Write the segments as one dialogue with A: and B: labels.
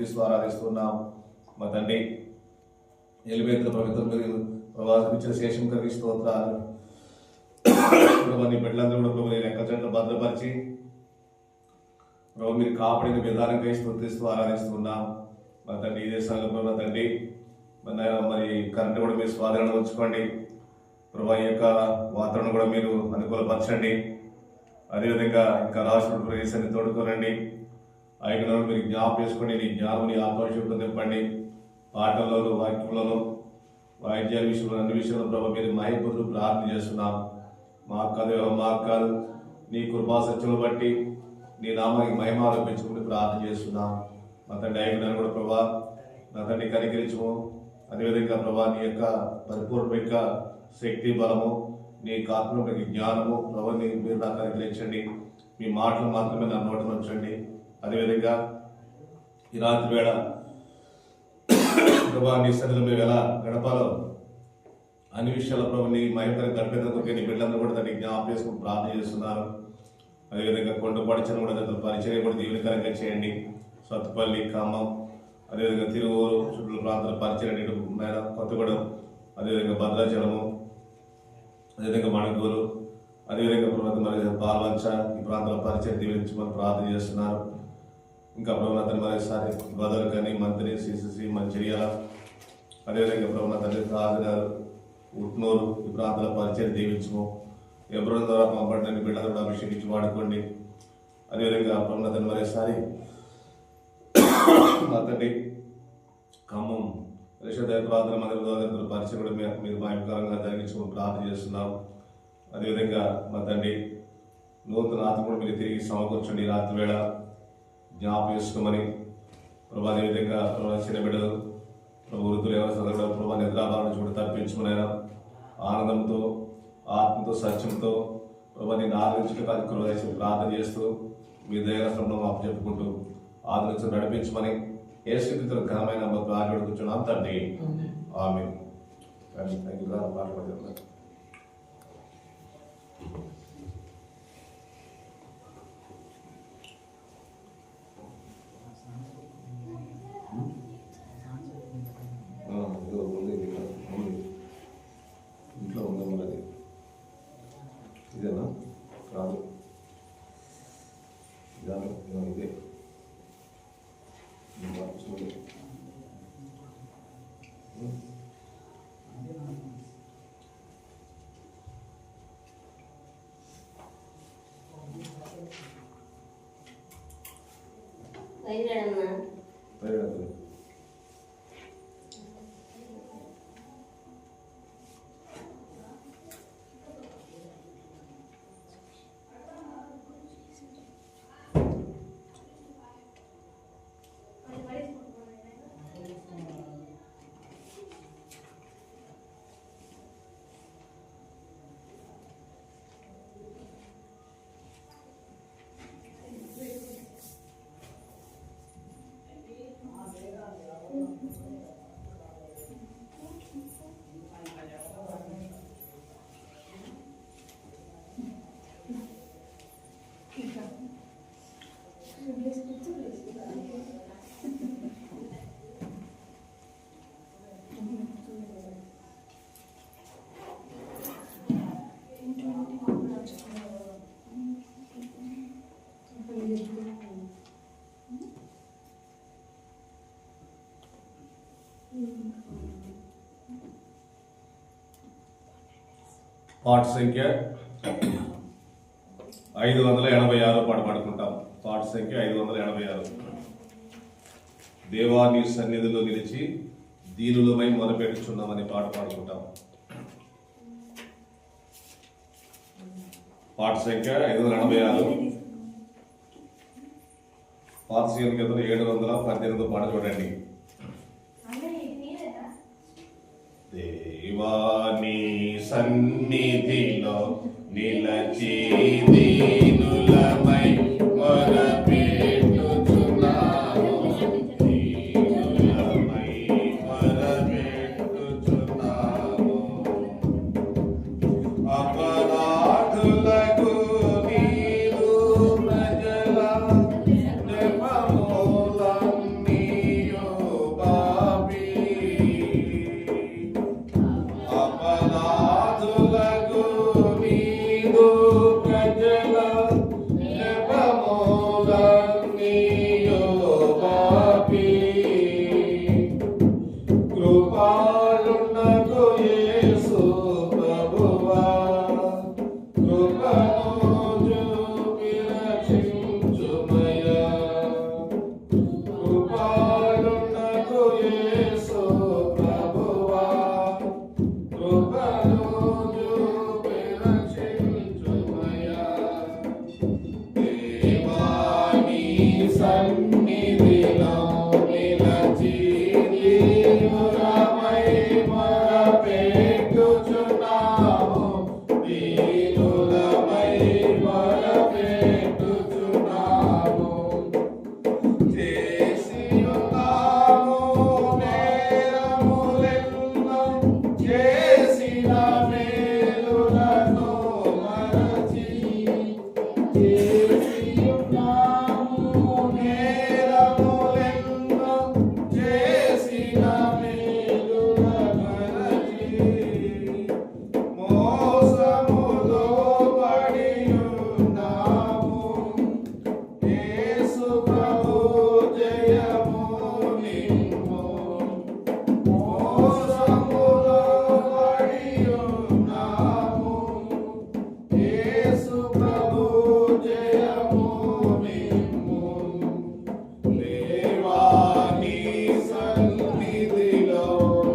A: స్తుతిస్తూ ఆరాధిస్తున్నాం. మా తండ్రి ఎలివేతుల పవిత్ర ప్రభావం ఇచ్చిన శేషం కలిగి స్తోత్రాలు. నీ బిడ్డలందరూ కూడా ప్రభు నేను ఎక్క చెట్లు భద్రపరిచి ప్రభు మీరు కాపాడిన విధానంగా స్తుతిస్తూ ఆరాధిస్తున్నాం. మా తండ్రి ఈ దేశాల్లో ప్రభు తండ్రి మరి కరెంట్ కూడా మీరు స్వాధీనంలో ఉంచుకోండి ప్రభు. ఈ యొక్క వాతావరణం కూడా మీరు అనుకూలపరచండి. అదేవిధంగా ఇంకా రాష్ట్ర ప్రదేశాన్ని తోడుకోనండి. ఐక్యలను మీరు జ్ఞాపకం చేసుకోండి. నీ జ్ఞానం నీ ఆత్మవిషయంతో నింపండి. పాటల్లోనూ వాక్యంలోనూ వాయిద్యాల విషయంలో అన్ని విషయంలో ప్రభు మీరు మహిపతులు ప్రార్థన చేస్తున్నాం. మాకు కాదు నీ కృపా సత్యములు బట్టి నీ నామానికి మహిమ ఆరోపించుకుంటూ ప్రార్థన చేస్తున్నాం. మా తండ్రి ఐక్యలను కూడా ప్రభా నా తండ్రి కనికరించము. అదేవిధంగా ప్రభా నీ యొక్క పరిపూర్ణ యొక్క శక్తి బలము నీ ఆత్మక జ్ఞానము ప్రభాని మీరు నాకు అనుగ్రహించండి. మీ మాటలు మాత్రమే నా నోట ఉంచండి. అదేవిధంగా ఈ రాత్రి వేళ ప్రభా నీ సన్నిధిలో మేము ఎలా గడపాలో అన్ని విషయాల ప్రభు నీ మహిమని గడిపేందుకు నీ బిడ్డలందరూ కూడా దాన్ని జ్ఞాపకం చేసుకుని ప్రార్థన చేస్తున్నారు. అదేవిధంగా కొండపాడిచను కూడా దాని పరిచయం కూడా దీవెనకరంగా చేయండి. సత్తుపల్లి, ఖమ్మం, అదేవిధంగా తిరువూరు చుట్టూ ప్రాంతాల పరిచయం కొత్తగూడెం, అదేవిధంగా భద్రాచలము, అదేవిధంగా మణుగూరు, అదేవిధంగా మరి పాల్వంచ ఈ ప్రాంతాల పరిచయం దీవించమని ప్రార్థన చేస్తున్నారు. ఇంకా ప్రభుత్వం మరోసారి బదలకని, మంత్రి, సిసిసి, మంచిర్యాల, అదేవిధంగా ప్రభుత్వం రాజుగారు, ఉట్నూరు ఈ ప్రాంతాల పరిచయం దీవించము. ఎవరి ద్వారా పంపడిన బిడ్డలు కూడా అభిషేకించి వాడుకోండి. అదేవిధంగా ప్రభుత్వం మరోసారి అతడి ఖమ్మం ప్రార్థన మందిర పరిచయం కూడా మీరు మహిమకరంగా జరిగించుకుని ప్రార్థన చేస్తున్నాం. అదేవిధంగా మా తండ్రి నూతన ఆత్మ కూడా మీరు తిరిగి సమకూర్చండి. రాత్రి వేళ జ్ఞాపకం చేసుకోమని ప్రభు. అదేవిధంగా చిన్న బిడ్డలు ప్రభు వృద్ధులు ఎవరి సందర్భంలో ప్రభు నిద్రాభావం చూడ తప్పించుకునైనా ఆనందంతో ఆత్మతో సత్యంతో ప్రభు నేను ఆదరించిన కార్యక్రమం ప్రార్థన చేస్తూ మీ దైవస్తంలో మాకు చెప్పుకుంటూ ఆదరించు నడిపించమని యేసుక్రీస్తు ఘనమైన ఆశీర్వదించున్నాం తండ్రి. ఆమేన్. మాట్లాడుతున్నా ఇంట్లో ఉందా మరి ఇదేనా కాదు ఇదే పాట సంఖ్య 586 పాట పాడుకుంటాం. పాట సంఖ్య 586. దేవా నీ సన్నిధిలో నిలిచి దీనులమై మొదలుపెట్టుచున్నామని పాట పాడుకుంటాం. పాట సంఖ్య 586. పాత సీఎం కింద 718 పాట చూడండి. దేవాని సన్నిధిలో నిలచి దీనులమై మొరపెట్టుచున్నాము, దీనులమై మొరపెట్టుచున్నాము. అపరాధులకు నీవు ప్రజల జపములన్నీ నిలచి దీనులమై మొరపెట్టుచున్నాము దీనులమై మొరపెట్టుచున్నాము చేసి ఉన్నాము నేరములెన్నో చేసిన మేలులను మరచి చేసి ఉన్నాము నేరములెన్నో చేసిన మేలులను మరచి మోసములో పడి ఉన్నాము యేసు ప్రభు జయము నిమ్ము మోసములో పడి ఉన్నాము యేసు ప్రభు జయము నిమ్ము దేవాని సన్నిధిలో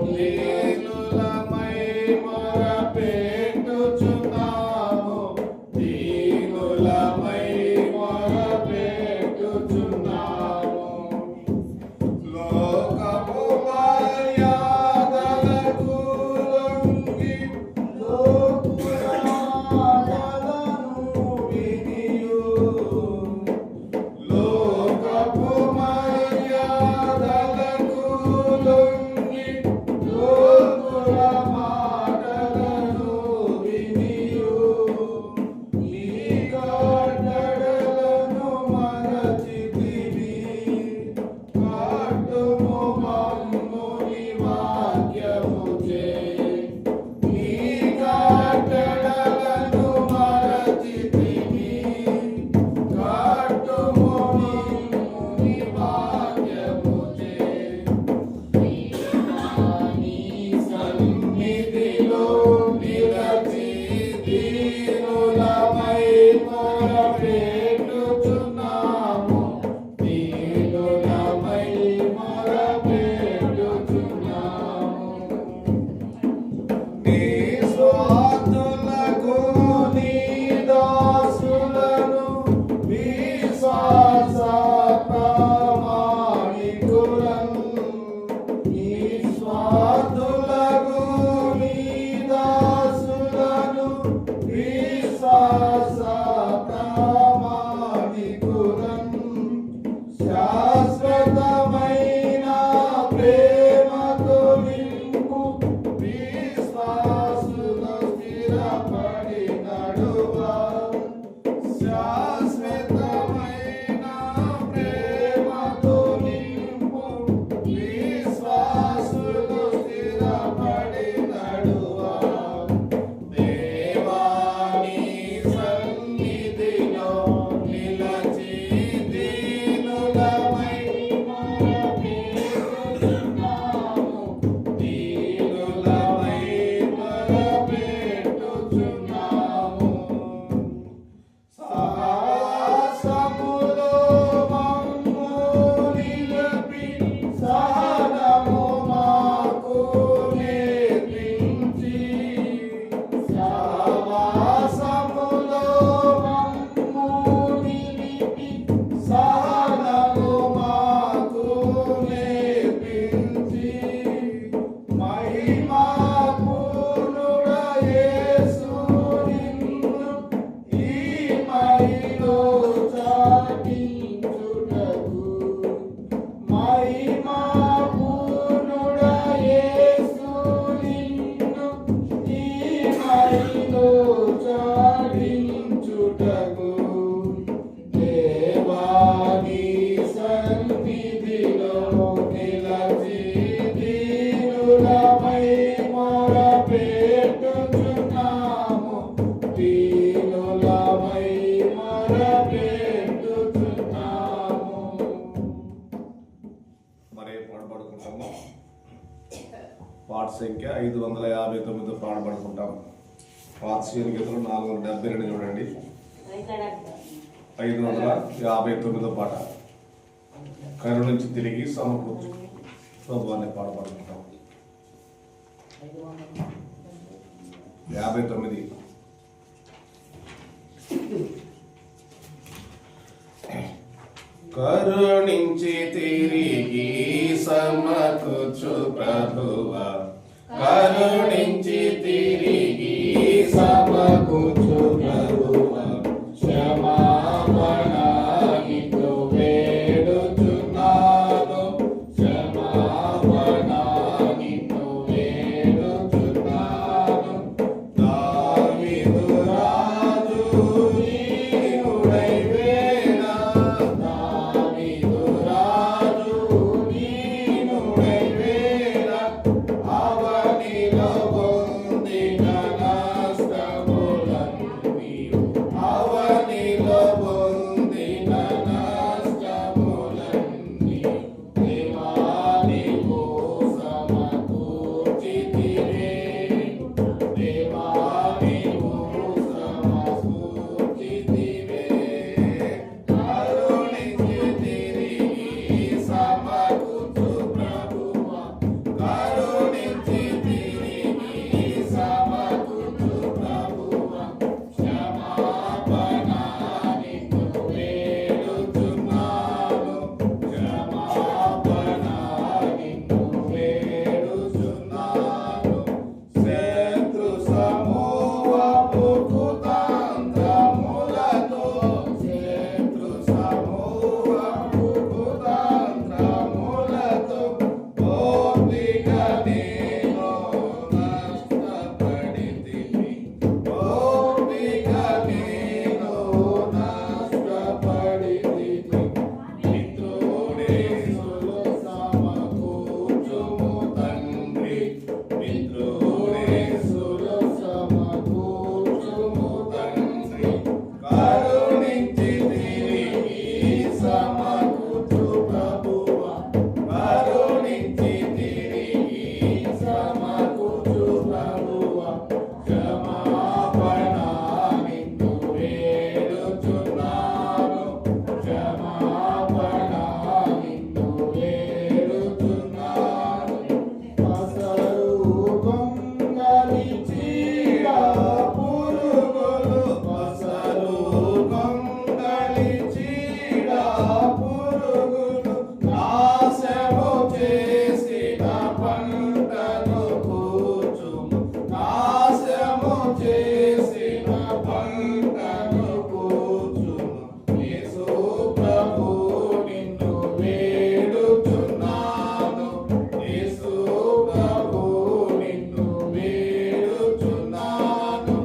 A: దీనులమై మొరపెట్టుచున్నాము దీనులమై మొరపెట్టుచున్నాము లోకపు మర్యాదలకు లొంగి లోకుల మాటలను వినియు లోకపు మర్యాదలకు లొంగి లోకుల మాటలను వినియు నీ కట్టడలను మరచితివి కట్టుము మమ్ము నీ వాక్యముచే నీ కట్టడలను మరచితివి కట్టుము మమ్ము నీ వాక్యముచే నీ సన్నిధిలో నిలచి దీనులమై మొరపెట్టుచున్నాము దీనులమై మొరపెట్టుచున్నాము నీ స్వార్థులకు నీ దాసులను విశ్వాస ప్రామాణికులను నీ స్వార్థులకు నీ దాసులను విశ్వాస ప్రామాణికులను శాశ్వతమైన ప్రేమతో నింపు విశ్వాసులు స్థిరపడి నడువా శాశ్వతమైన ప్రేమతో నింపు విశ్వాసులు స్థిరపడి నడువా దేవాని సన్నిధిలో నిలచి దీనులమై మొరపెట్టుచున్నాము దీనులమై మొరపెట్టుచున్నాము సాహసములో మమ్ము నిలిపి సహనము మాకు నేర్పించి సాహసములో మమ్ము నిలిపి సహనము మాకు నేర్పించి మహిమా పూర్ణుడ యేసు నిన్ను ఈ మహిలో చాటించుటకు మహిమా పూర్ణుడ యేసు నిన్ను ఈ మహిలో చాటించుటకు దేవాని సన్నిధిలో నిలచి దీనులమై మొరపెట్టుచున్నాము దీనులమై మొరపెట్టుచున్నాము మరే పాడబడుకుంటాము పాట సంఖ్య 559 పాడబడుకుంటాం పాత్సీయుని గీతలు 472 చూడండి 559 పాట కరు నుంచి తిరిగి సమకూర్చు ప్రభువాన్ని పాడబడుకుంటాం 59 కరుణించి తిరిగి సమకూర్చు ప్రభువా కరుణించి తిరిగి సమకూర్చు ప్రభువా క్షమాపణ నిన్ను వేడుచున్నాను క్షమాపణ నిన్ను వేడుచున్నాను దావీదు రాజు నీవుడై వేడా దావీదు రాజు నీవుడై వేడా అవనిలో పొందిన నష్టములన్నీ అవనిలో పొందిన నష్టములన్నీ దేవా నీవు సమకూర్చితివే దేవా నీవు సమకూర్చితివే కరుణించి తిరిగి సమకూర్చు ప్రభువా కరుణించి తిరిగి సమకూర్చు ప్రభువా క్షమాపణ నిన్ను వేడుచున్నాను క్షమాపణ నిన్ను వేడుచున్నాను శత్రు సమూహపు కుతంత్రములతో శత్రు సమూహపు కుతంత్రములతో ఓపిగా నేను నష్టపడితిని ఓపిగా నేను నష్టపడితిని మిత్రుడేసులు సమకూర్చుము తండ్రి మిత్రుడేసులు సమకూర్చుము తండ్రి కరుణించి తిరిగి సమకూర్చు ప్రభువా కరుణించి తిరిగి సమకూర్చు ప్రభువా క్షమాపణ నిన్ను వేడుచున్నాను క్షమాపణ నిన్ను వేడుచున్నాను పసరు గొంగలి చీడ పురుగులు పసరు గొంగలి చీడ పురుగులు నాశము చేసిన పంటను కూర్చుము నాశము చేసిన పంటను కూర్చుము యేసు ప్రభు నిన్ను వేడుచున్నాను యేసు ప్రభు నిన్ను వేడుచున్నాను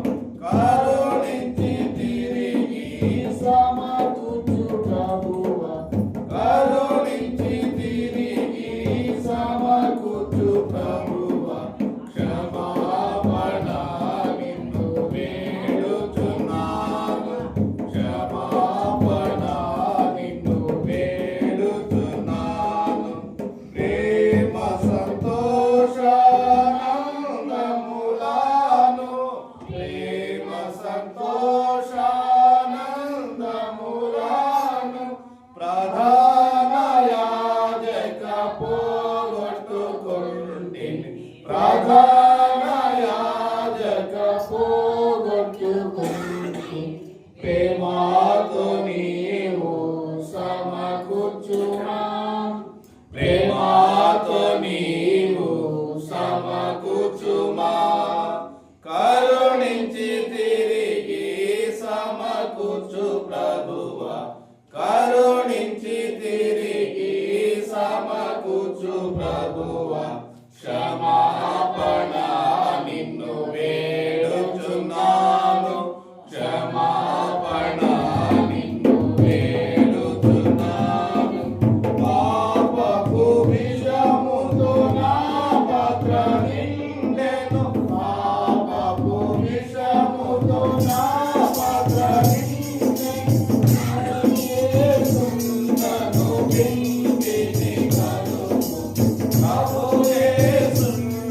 A: కరుణించి తిరిగి సమకూర్చు ప్రభువా కరుణించి తిరిగి సమకూర్చు ప్రభువా క్షమాపణ నిన్ను వేడుచున్నాను క్షమాపణ నిన్ను వేడుచున్నాను ప్రేమ సంతోషానందములను ప్రేమ సంతోషానందములను ప్రధాన యాజక పోగొట్టుకొంటిని ప్రధాన యాజక పోగొట్టుకొంటిని ప్రేమతో నీవు సమకూర్చుమా ప్రేమతో నీవు సమకూర్చుమా కరుణించి తిరిగి సమకూర్చు ప్రభువా కరుణించి తిరిగి సమకూర్చు ప్రభువా క్షమాపణ నిన్ను వేడుచున్నాను క్షమాపణ నిన్ను వేడుచున్నాను పాపపు విషముతో నా పాత్ర నిండెను పాపపు విషముతో నా పాత్ర నిండెను యేసుందను వింటిని కలుగు ప్రభు యేసుందను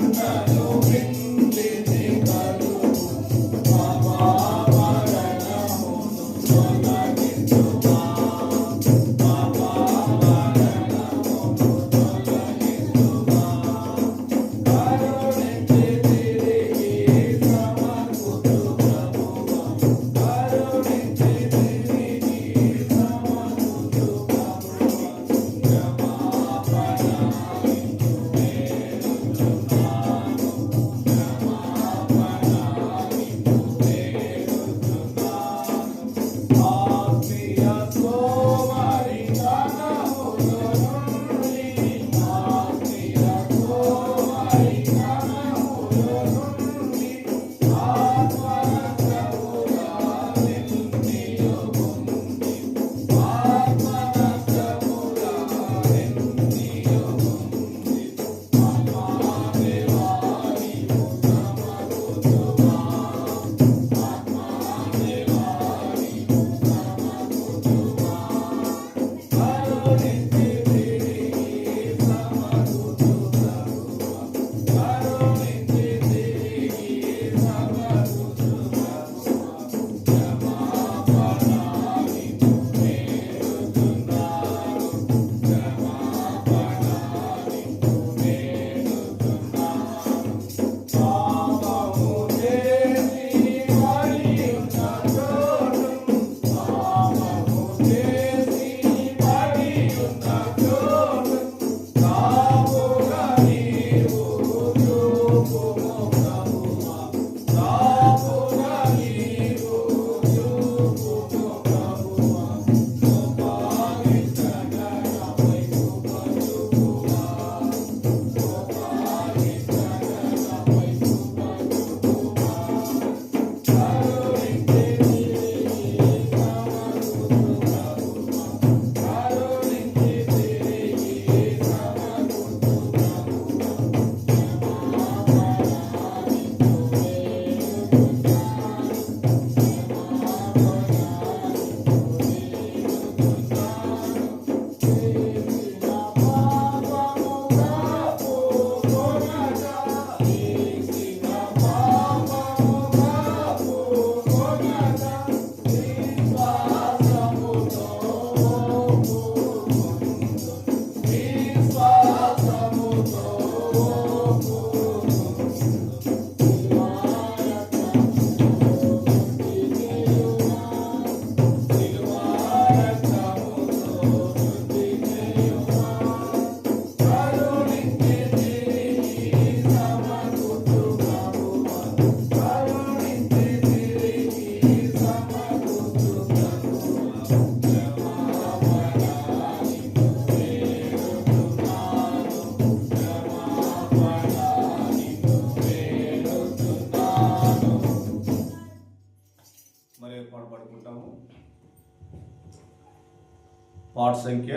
A: పాట సంఖ్య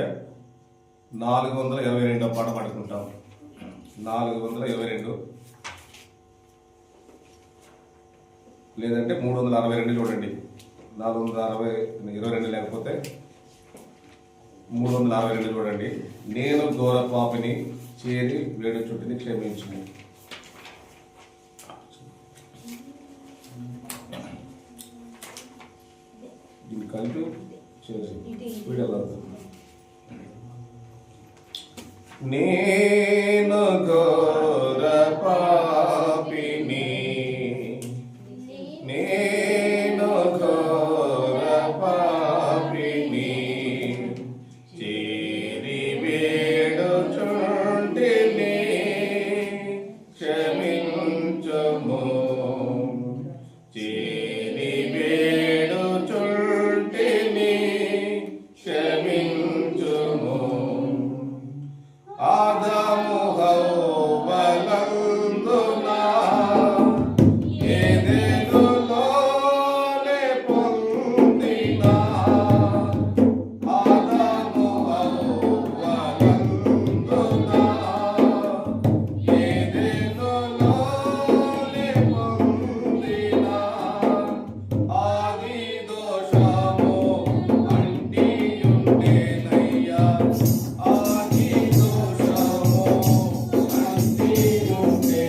A: 422 పాట పాడుకుంటాం. 422 లేదంటే 362 చూడండి. 422 లేకపోతే 362 చూడండి. నేను ఘోర పాపిని చేరి వేడు చుట్టిని క్షమించును. దీన్ని కలిపి చేసి స్పీడ్ ఎలా నేను ఘోర పాపిని నేను ఘోర పాపిని చేరి వేడుచుంటిని క్షమించుము చేరి వేడుచుంటిని క్షమించుము ఆదాము హవ్వలందునా ఏదెనులోనే పొందిన ఆదాము హవ్వలందునా ఏదెనులోనే పొందిన ఆది దోషము అంటియుండెనయ్యా ఆది దోషము అంటియుండెనయ్యా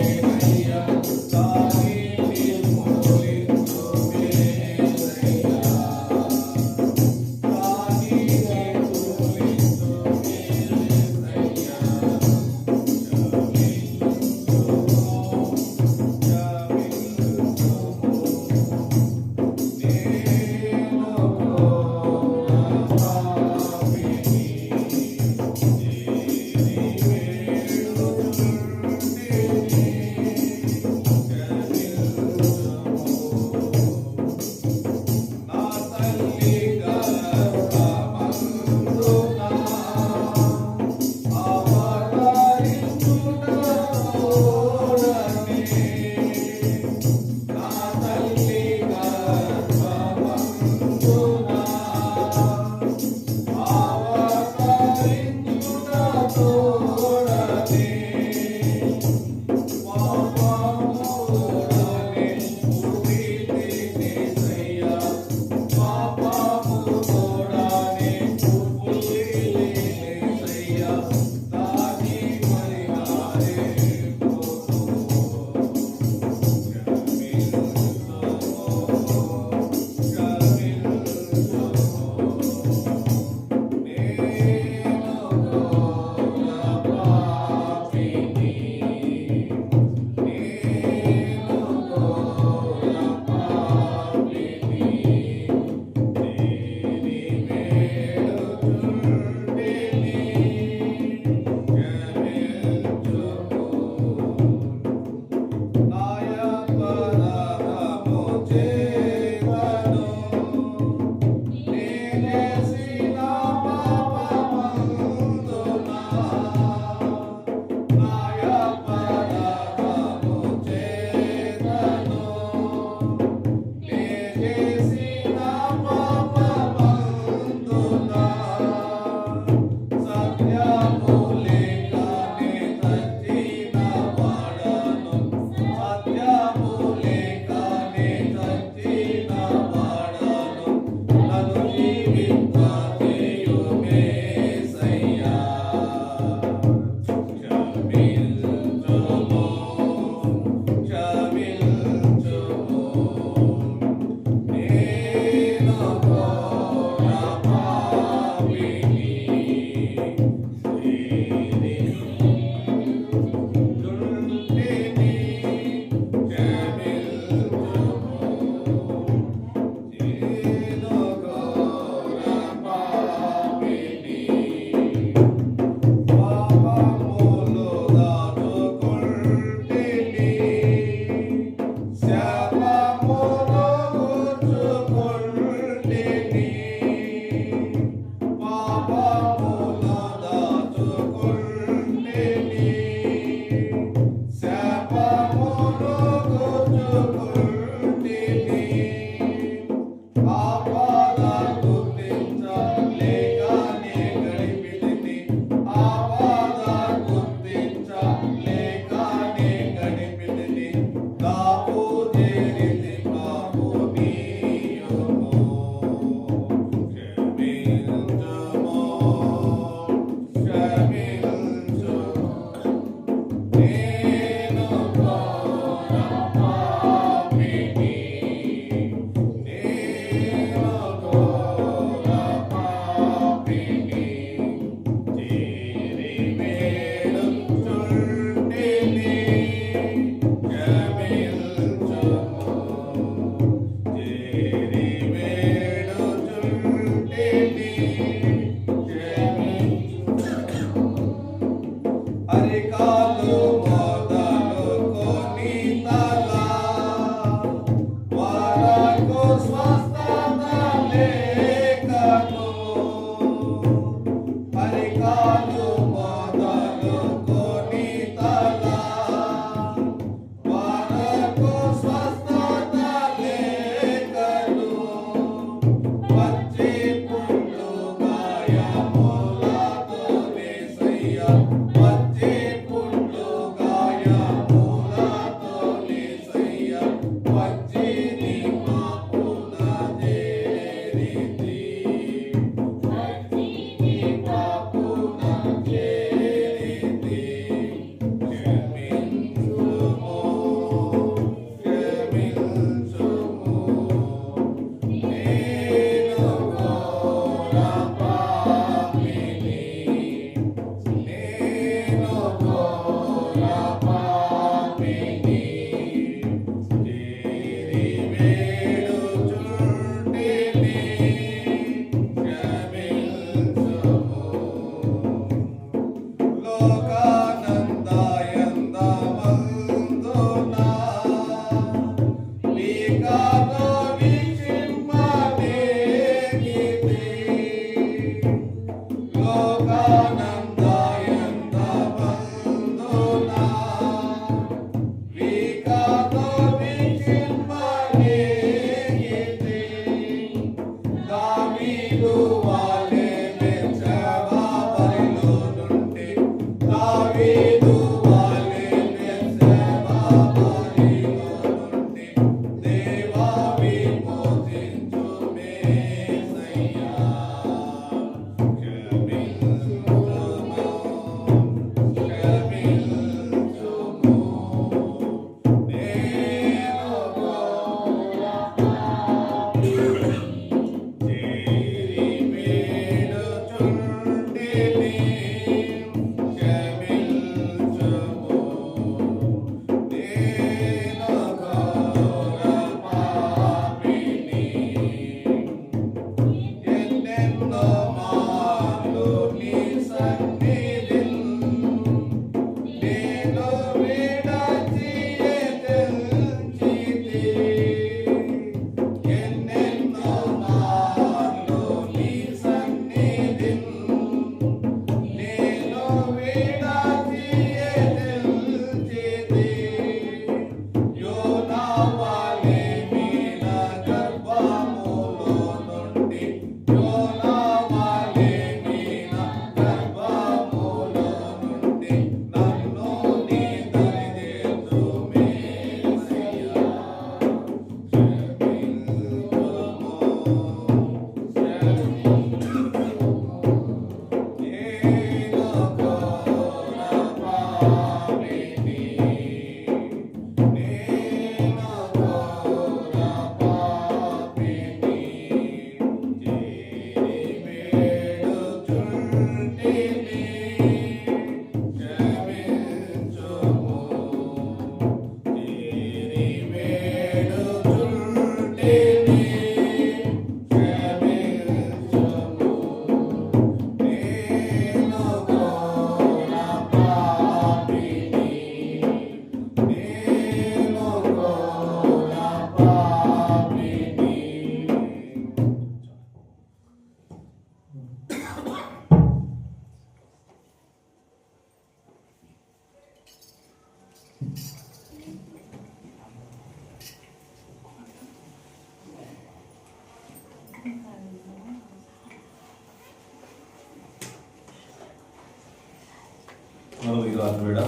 A: మనం ఈ రాత్రి వేళ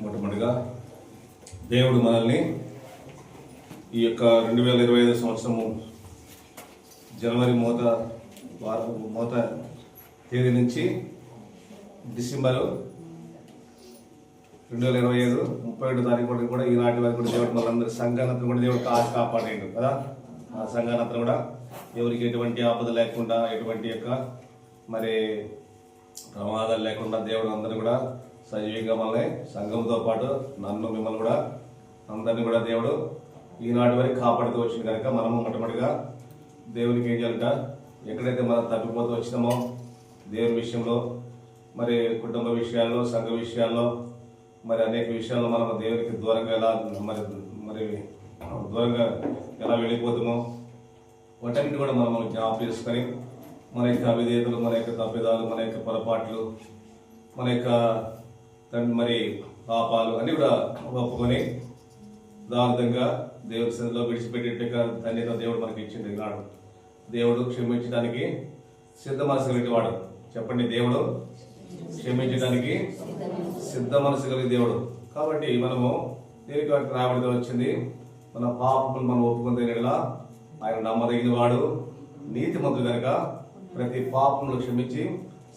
A: మొట్టమొదటిగా దేవుడు మనల్ని ఈ యొక్క 2025 సంవత్సరము జనవరి మోత తేదీ నుంచి డిసెంబర్ 2025 31 తారీఖు వరకు కూడా ఈనాటి వరకు కూడా దేవుడు మనందరి సంఘానంతా కూడా దేవుడు కాపాడేడు కదా. ఆ సంఘానంతా కూడా ఎవరికి ఎటువంటి ఆపద లేకుండా, ఎటువంటి యొక్క మరి ప్రమాదాలు లేకుండా దేవుడు అందరూ కూడా సజీవంగా మనల్ని సంఘంతో పాటు నన్ను మిమ్మల్ని కూడా అందరినీ కూడా దేవుడు ఈనాటి వరకు కాపాడుతూ వచ్చింది కనుక మనము మొట్టమొదటిగా దేవునికి ఏం చేయాలంట, ఎక్కడైతే మనం తప్పిపోతూ వచ్చినామో దేవుని విషయంలో, మరి కుటుంబ విషయాల్లో, సంఘ విషయాల్లో, మరి అనేక విషయాల్లో మనం దేవునికి దూరంగా ఎలా మరి దూరంగా ఎలా వెళ్ళిపోతామో వాటన్నిటి కూడా మనం జ్ఞాపకం చేసుకొని మన యొక్క అవిధేయతలు, మన యొక్క తప్పిదాలు, మన యొక్క పొరపాట్లు, మన యొక్క మరి పాపాలు అన్నీ కూడా ఒప్పుకొని దారుణంగా దేవుడి సన్నిధిలో విడిచిపెట్టేట్టుగా ధన్యత దేవుడు మనకి ఇచ్చింది. ఈనాడు దేవుడు క్షమించడానికి సిద్ధ మనసు కలిగిన వాడు. చెప్పండి, దేవుడు క్షమించడానికి సిద్ధ మనసు కలిగిన దేవుడు. కాబట్టి మనము దీనికి రాబడితో వచ్చింది, మన పాపములు మనం ఒప్పుకుంటే ఆయన నమ్మదగిన వాడు, నీతిమంతుడు కనుక ప్రతి పాపములు క్షమించి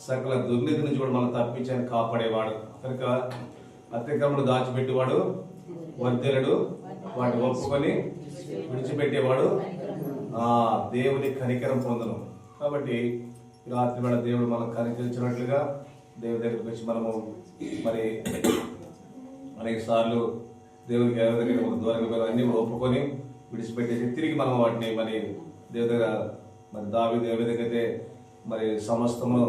A: సకల దుర్నీతి నుంచి కూడా మనం తప్పించి ఆయన కాపాడేవాడు కనుక అతిక్రమలు దాచిపెట్టేవాడు, వర్ధనుడు వాటిని ఒప్పుకొని విడిచిపెట్టేవాడు దేవుని కనికరం పొందను. కాబట్టి రాత్రి వేళ దేవుడు మనం కనికరించినట్లుగా దేవుడి దగ్గరికి వచ్చి మనము మరి అనేక సార్లు దేవుడికి ఎవరి దగ్గర దూరంగా అన్ని ఒప్పుకొని విడిచిపెట్టేసి తిరిగి మనం వాటిని మరి దేవుడి దగ్గర మరి దావీదు ఏ విధంగా అయితే మరి సమస్తమును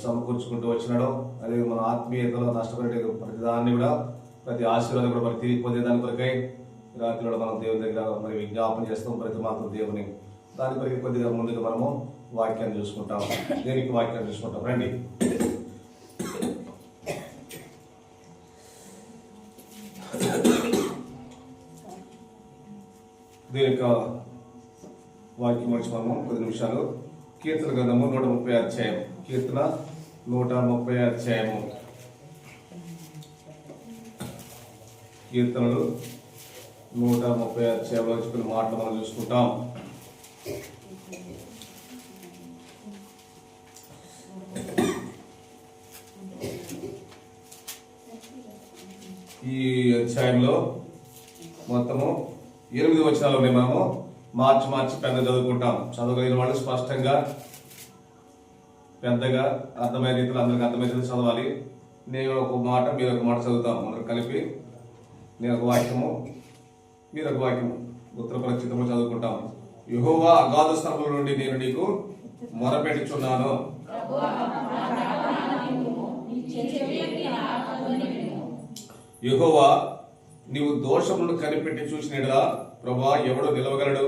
A: సమకూర్చుకుంటూ వచ్చినాడో అదే మన ఆత్మీయతలో నష్టపడే ప్రతిదాన్ని కూడా, ప్రతి ఆశీర్వాదం కూడా మరి తిరిగి పొందేదాని కొరకై రాత్రి కూడా మనం దేవుని దగ్గర మరి విజ్ఞాపన చేస్తాం ప్రతి మాత్రం దేవుని. దాని కొరకు కొద్దిగా ముందుగా మనము వాక్యాన్ని చూసుకుంటాం. దేనికి వాక్యాన్ని చూసుకుంటాం రండి. దీని యొక్క వాక్యం వచ్చి మనము 10 నిమిషాలు కీర్తన గ్రంథము 130 అధ్యాయం, కీర్తన 130 అధ్యాయము, కీర్తనలు 130 అధ్యాయంలో వచ్చి కొన్ని మాటలు మనం చూసుకుంటాం. ఈ అధ్యాయంలో మొత్తము 8 వచనాలు ఉన్నాయి. మనము మార్చి పెద్ద చదువుకుంటాం. చదవగలిగిన వాళ్ళు స్పష్టంగా పెద్దగా అర్థమయ్యే రీతిలో అందరికి అర్థమయ్యే రీతిలో చదవాలి. నేను ఒక మాట, మీరు ఒక మాట చదువుతాం. మనం కలిపి నేను ఒక వాక్యము, మీరు ఒక వాక్యము ఉత్తరపరిచితంలో చదువుకుంటాం. యెహోవా అగాధ స్థలముల నుండి నేను నీకు మొరపెట్టుచున్నాను. యెహోవా నీవు దోషములను కనిపెట్టి చూసినట్లా ప్రభువా ఎవడు నిలవగలడు?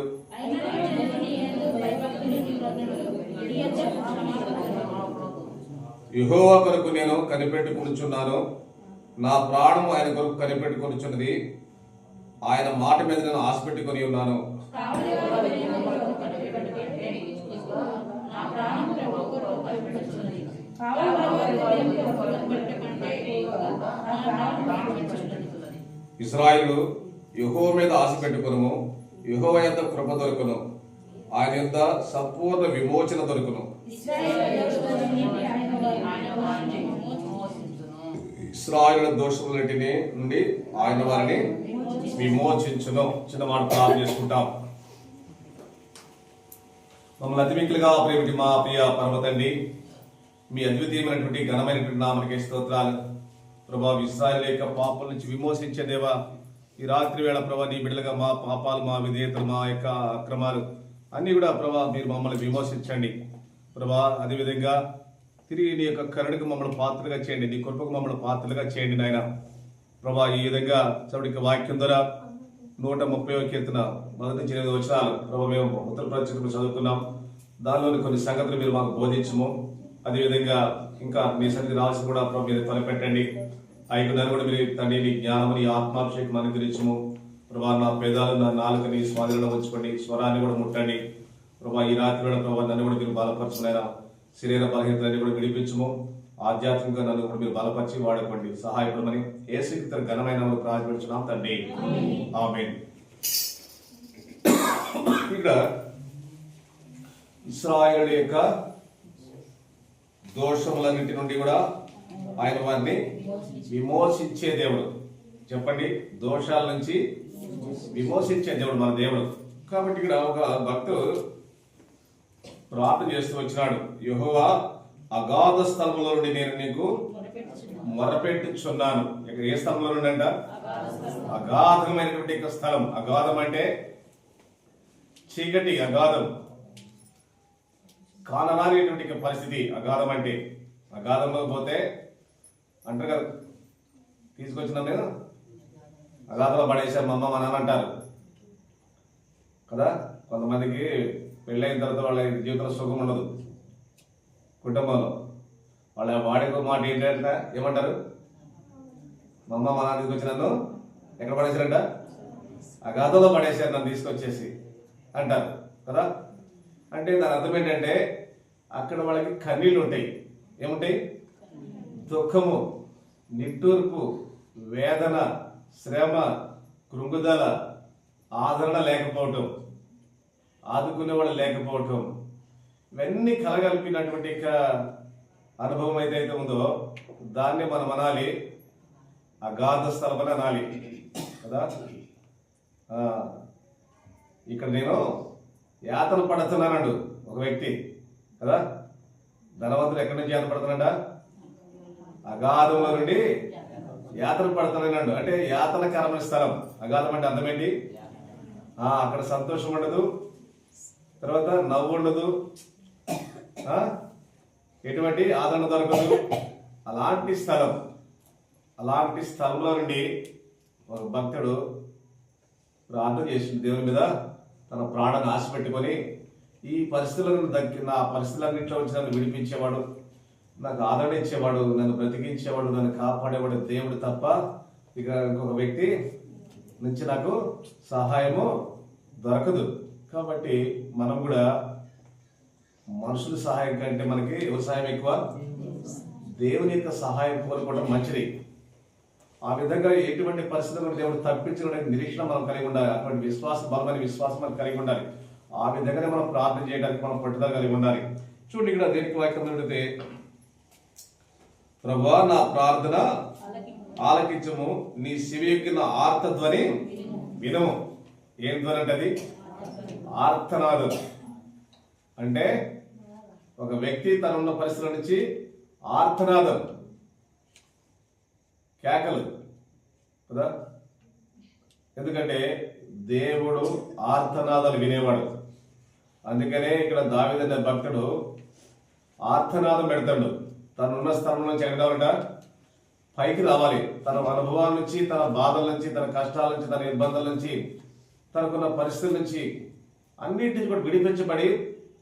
A: యెహోవా కొరకు నేను కనిపెట్టుకొనుచున్నాను, నా ప్రాణము ఆయన కొరకు కనిపెట్టుకొనుచున్నది, ఆయన మాట మీద నేను ఆశ పెట్టుకొని ఉన్నాను. ఇశ్రాయేలు యెహోవా మీద ఆశ పెట్టుకొనుము, యెహోవా యొద్ద కృప దొరుకును, ఆయన యొద్ద సంపూర్ణ విమోచన దొరుకును. ఇశ్రాయేలు దోషములన్నిటిని నుండి ఆయన వారిని విమోచించును. చిన్న మాట ప్రార్థన చేసుకుంటాం. మమ్మల్ని అతిమిక్కులుగా ప్రేమిటి మా ప్రియ పరమ తండ్రి, మీ అద్వితీయమైనటువంటి ఘనమైనటువంటి నామకే స్తోత్రాలు. ప్రభా, ఇశ్రాయేలు యొక్క పాపాల నుంచి విమోచించే దేవా, ఈ రాత్రి వేళ ప్రభా నీ బిడ్డలుగా మా పాపాలు, మా విధేయతలు, మా యొక్క అక్రమాలు అన్నీ కూడా ప్రభా మీరు మమ్మల్ని విమోచించండి ప్రభా. అదేవిధంగా తిరిగి నీ యొక్క కరుణకు మమ్మల్ని పాత్రలుగా చేయండి, నీ కృపకు మమ్మల్ని పాత్రలుగా చేయండి నాయన ప్రభా. ఈ విధంగా చౌడిక వాక్యం ద్వారా 130వ కీర్తన 1-8 వచనాలు ప్రభా మేము ఉత్తరప్రదేశ్లో చదువుకున్నాం. దానిలోని కొన్ని సంగతులు మీరు మాకు బోధించము. అదేవిధంగా ఇంకా మీ సన్నిధి రావాల్సి కూడా ప్రభు మీరు తలపెట్టండి. దాన్ని కూడా మీరు తండ్రి నీ జ్ఞానము, నీ ఆత్మాభిషేకం అనుగ్రహించము ప్రభా. నా పేదాలు, నా నాలుకని స్వాధీనంలో ఉంచుకోండి, స్వరాన్ని కూడా ముట్టండి ప్రభా. ఈ రాత్రి కూడా ప్రభావ నన్ను కూడా మీరు బలపరచునైనా, శరీర బలహీనతలన్నీ కూడా విడిపించము, ఆధ్యాత్మికంగా నన్ను కూడా మీరు బలపరిచి వాడుకోండి, సహాయపడమని యేసుక్రీస్తు ఘనమైన ప్రార్థించున్నాం తండ్రి, ఆమేన్. ఇక్కడ ఇశ్రాయేలు యొక్క దోషములన్నింటి నుండి కూడా ఆయన వారిని విమోచించే దేవుడు. చెప్పండి, దోషాల నుంచి విమోచించే దేవుడు మన దేవుడు. కాబట్టి ఇక్కడ ఒక భక్తుడు ప్రార్థన చేస్తూ వచ్చినాడు, యెహోవా అగాధ స్థలంలో నుండి నేను నీకు మొరపెట్టుచున్నాను. ఇక్కడ ఏ స్థలంలో నుండి అంట? అగాధమైనటువంటి స్థలం. అగాధం అంటే చీకటి, అగాధం, కానరానిటువంటి పరిస్థితి. అగాధం అంటే అగాధంలో పోతే అంటారు కదా, తీసుకొచ్చినాం నేను అగాధంలో పడేసాం మా అమ్మ మా నాన్న అంటారు కదా. కొంతమందికి పెళ్ళైన తర్వాత వాళ్ళ జీవితంలో సుఖం ఉండదు, కుటుంబంలో వాళ్ళ వాడికి మాట ఏంటంటే ఏమంటారు, మా అమ్మ మా నాన్న తీసుకొచ్చి నన్ను ఎక్కడ పడేసారంట? అగాధంలో పడేసారు నన్ను తీసుకొచ్చేసి అంటారు కదా. అంటే దాని అర్థం ఏంటంటే అక్కడ వాళ్ళకి కన్నీళ్ళు ఉంటాయి. ఏముంటాయి? దుఃఖము, నిట్టూర్పు, వేదన, శ్రమ, కృంగుదల, ఆదరణ లేకపోవటం, ఆదుకునేవాడు లేకపోవటం, ఇవన్నీ కలగలిపినటువంటి అనుభవం ఏదైతే ఉందో దాన్ని మనం అనాలి అగాధ స్థలం అని అనాలి కదా. ఇక్కడ నేను యాతన పడుతున్నానండు ఒక వ్యక్తి కదా. ధనవంతుడు ఎక్కడి నుంచి యాతన పడుతున్నాడ? అగాధంలో నుండి యాతన పడుతున్నాడు. అంటే యాతనకరమైన స్థలం. అగాధం అంటే అర్థం ఏంటి? అక్కడ సంతోషం ఉండదు, తర్వాత నవ్వు ఉండదు, ఎటువంటి ఆదరణ దొరకదు. అలాంటి స్థలం, అలాంటి స్థలంలో నుండి ఒక భక్తుడు ప్రార్థన చేసింది దేవుని మీద. తన ప్రాణాన్ని ఆశ పెట్టుకొని ఈ పరిస్థితులను నా పరిస్థితులన్నింటిలో వచ్చి నన్ను విడిపించేవాడు, నాకు ఆదరణ ఇచ్చేవాడు, నన్ను బ్రతికించేవాడు, నన్ను కాపాడేవాడు దేవుడు తప్ప ఇక ఇంకొక వ్యక్తి నుంచి నాకు సహాయము దొరకదు. కాబట్టి మనం కూడా మనుషుల సహాయం కంటే మనకి ఎవరి సహాయం ఎక్కువ? దేవుని యొక్క సహాయం కోరుకోవడం మంచిది. ఆ విధంగా ఎటువంటి పరిస్థితులను దేవుడు తప్పించడానికి నిరీక్షణ మనం కలిగి ఉండాలి. అటువంటి విశ్వాసం, బలమైన విశ్వాసం మనం కలిగి ఉండాలి. ఆ విధంగానే మనం ప్రార్థన చేయడానికి మనం పట్టుదల కలిగి ఉండాలి. చూడండి, ఇక్కడ దేనికి వాక్యం చదివితే, ప్రభువా నా ప్రార్థన ఆలకించము, నీ శివయుక్కిన ఆర్తధ్వని వినము. ఏం ధ్వని అంటే అది? ఆర్తనాదం. అంటే ఒక వ్యక్తి తనున్న పరిస్థితుల నుంచి ఆర్తనాదం, కేకలు కదా. ఎందుకంటే దేవుడు ఆర్తనాదాలు వినేవాడు. అందుకనే ఇక్కడ దావీదు అనే భక్తుడు ఆర్తనాదం పెడతాడు. తనున్న స్థలం నుంచి ఎక్కడాలంట పైకి రావాలి. తన అనుభవాల నుంచి, తన బాధల నుంచి, తన కష్టాల నుంచి, తన ఇబ్బందుల నుంచి, తనకున్న పరిస్థితుల నుంచి అన్నింటి కూడా విడిపించబడి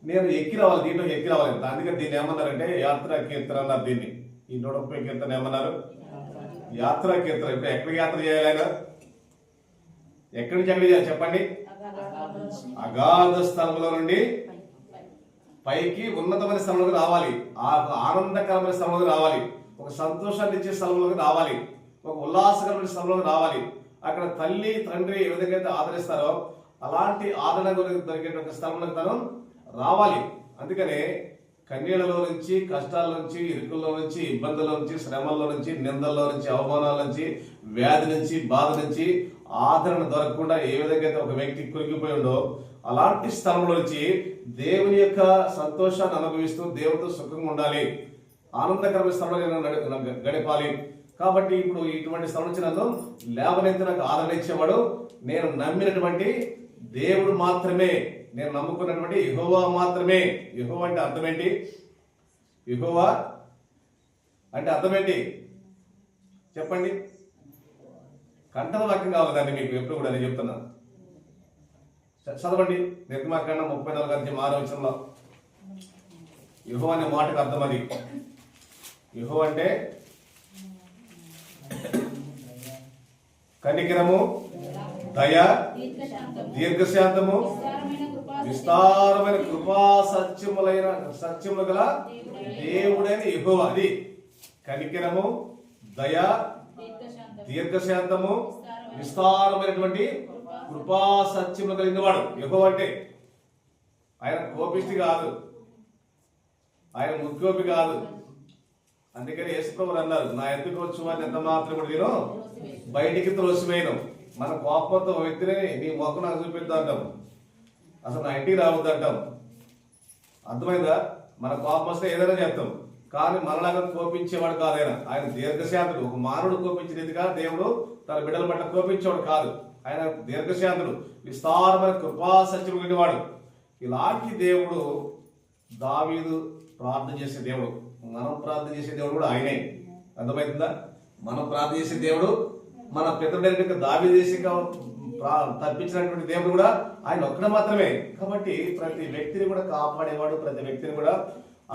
A: నేను ఎక్కి రావాలి, దీంట్లో ఎక్కి రావాలి. అందుకే దీన్ని ఏమన్నారంటే యాత్రా కీర్తన అన్నారు. దీన్ని ఈ 130 కీర్తన ఏమన్నారు? యాత్రా కీర్తన. ఇప్పుడు ఎక్కడికి యాత్ర చేయాలి ఆయన? ఎక్కడి నుంచి ఎక్కడికి చేయాలి చెప్పండి? అగాధ స్థలంలో నుండి పైకి ఉన్నతమైన స్థలంలోకి రావాలి. ఆ ఆనందకరమైన స్థలంలోకి రావాలి. ఒక సంతోషాన్ని ఇచ్చే స్థలంలోకి రావాలి. ఒక ఉల్లాసకరమైన స్థలంలోకి రావాలి. అక్కడ తల్లి తండ్రి ఏ విధంగా అయితే ఆదరిస్తారో అలాంటి ఆదరణ దొరికేటువంటి స్థలంలోకి తను రావాలి. అందుకనే కన్నీళ్లలో నుంచి, కష్టాల నుంచి, ఇరుకుల్లో నుంచి, ఇబ్బందుల నుంచి, శ్రమల్లో నుంచి, నిందల్లో నుంచి, అవమానాల నుంచి, వ్యాధి నుంచి, బాధ నుంచి ఆదరణ దొరకకుండా ఏ విధంగా అయితే ఒక వ్యక్తి కురిగిపోయి ఉండో అలాంటి స్థలంలో నుంచి దేవుని యొక్క సంతోషాన్ని అనుభవిస్తూ దేవుడితో సుఖంగా ఉండాలి. ఆనందకరమైన స్థలంలో గడిపాలి. కాబట్టి ఇప్పుడు ఇటువంటి స్థలం నుంచి నన్ను లేవనెత్తి నాకు ఆదరణ ఇచ్చేవాడు నేను నమ్మినటువంటి దేవుడు మాత్రమే, నేను నమ్ముకున్నటువంటి యెహోవా మాత్రమే. యెహోవా అంటే అర్థం ఏంటి? యెహోవా అంటే అర్థం ఏంటి చెప్పండి? కంఠద వాక్యం కావాలి దాన్ని మీకు ఎప్పుడు కూడా నేను చెప్తున్నా. చదవండి నిర్గమాకాండం 34 అధ్యాయం 6వ వచనంలో యెహోవా అనే మాటకు అర్థం అది. యెహోవా అంటే కనికరము, దయ, దీర్ఘశాంతము, విస్తారమైన కృపా సత్యములు గల దేవుడైన యెహోవా. అది కనికరము, దయ, దీర్ఘశాంతము, విస్తారమైనటువంటి కృపా సత్యములు కలిగిన వాడు యెహోవా. అంటే ఆయన కోపిష్టి కాదు, ఆయన ముఖ్యోపి కాదు, అందుకని యేసుప్రభువు అన్నారు, నా ఎద్దుకు వచ్చు వారిని ఎంత మాత్రం కూడా నేను బయటికి త్రోసివేయను. మన కోపంతో వ్యక్తిని నీ మొక్క నాకు చూపిద్దాం అంటాం, అసలు నా ఇంటికి రావద్దు అంటాం. అర్థమైందా? మన కోపం వస్తే ఏదైనా చేస్తాం, కానీ మనలాగా కోపించేవాడు కాదు ఆయన. ఆయన దీర్ఘశాంతుడు. ఒక మానవుడు కోపించినదిగా దేవుడు తన బిడ్డల పట్ల కోపించేవాడు కాదు. ఆయన దీర్ఘశాంతుడు, విస్తారమైన కృపా సత్యం వాడు. ఇలాంటి దేవుడు దావీదు ప్రార్థన చేసే దేవుడు, మనం ప్రార్థన చేసే దేవుడు కూడా ఆయనే. అర్థమవుతుందా? మనం ప్రార్థన చేసే దేవుడు, మన పితరుడైన దావీదు చేసి తప్పించినటువంటి దేవుడు కూడా ఆయన ఒక్కడే మాత్రమే. కాబట్టి ప్రతి వ్యక్తిని కూడా కాపాడేవాడు, ప్రతి వ్యక్తిని కూడా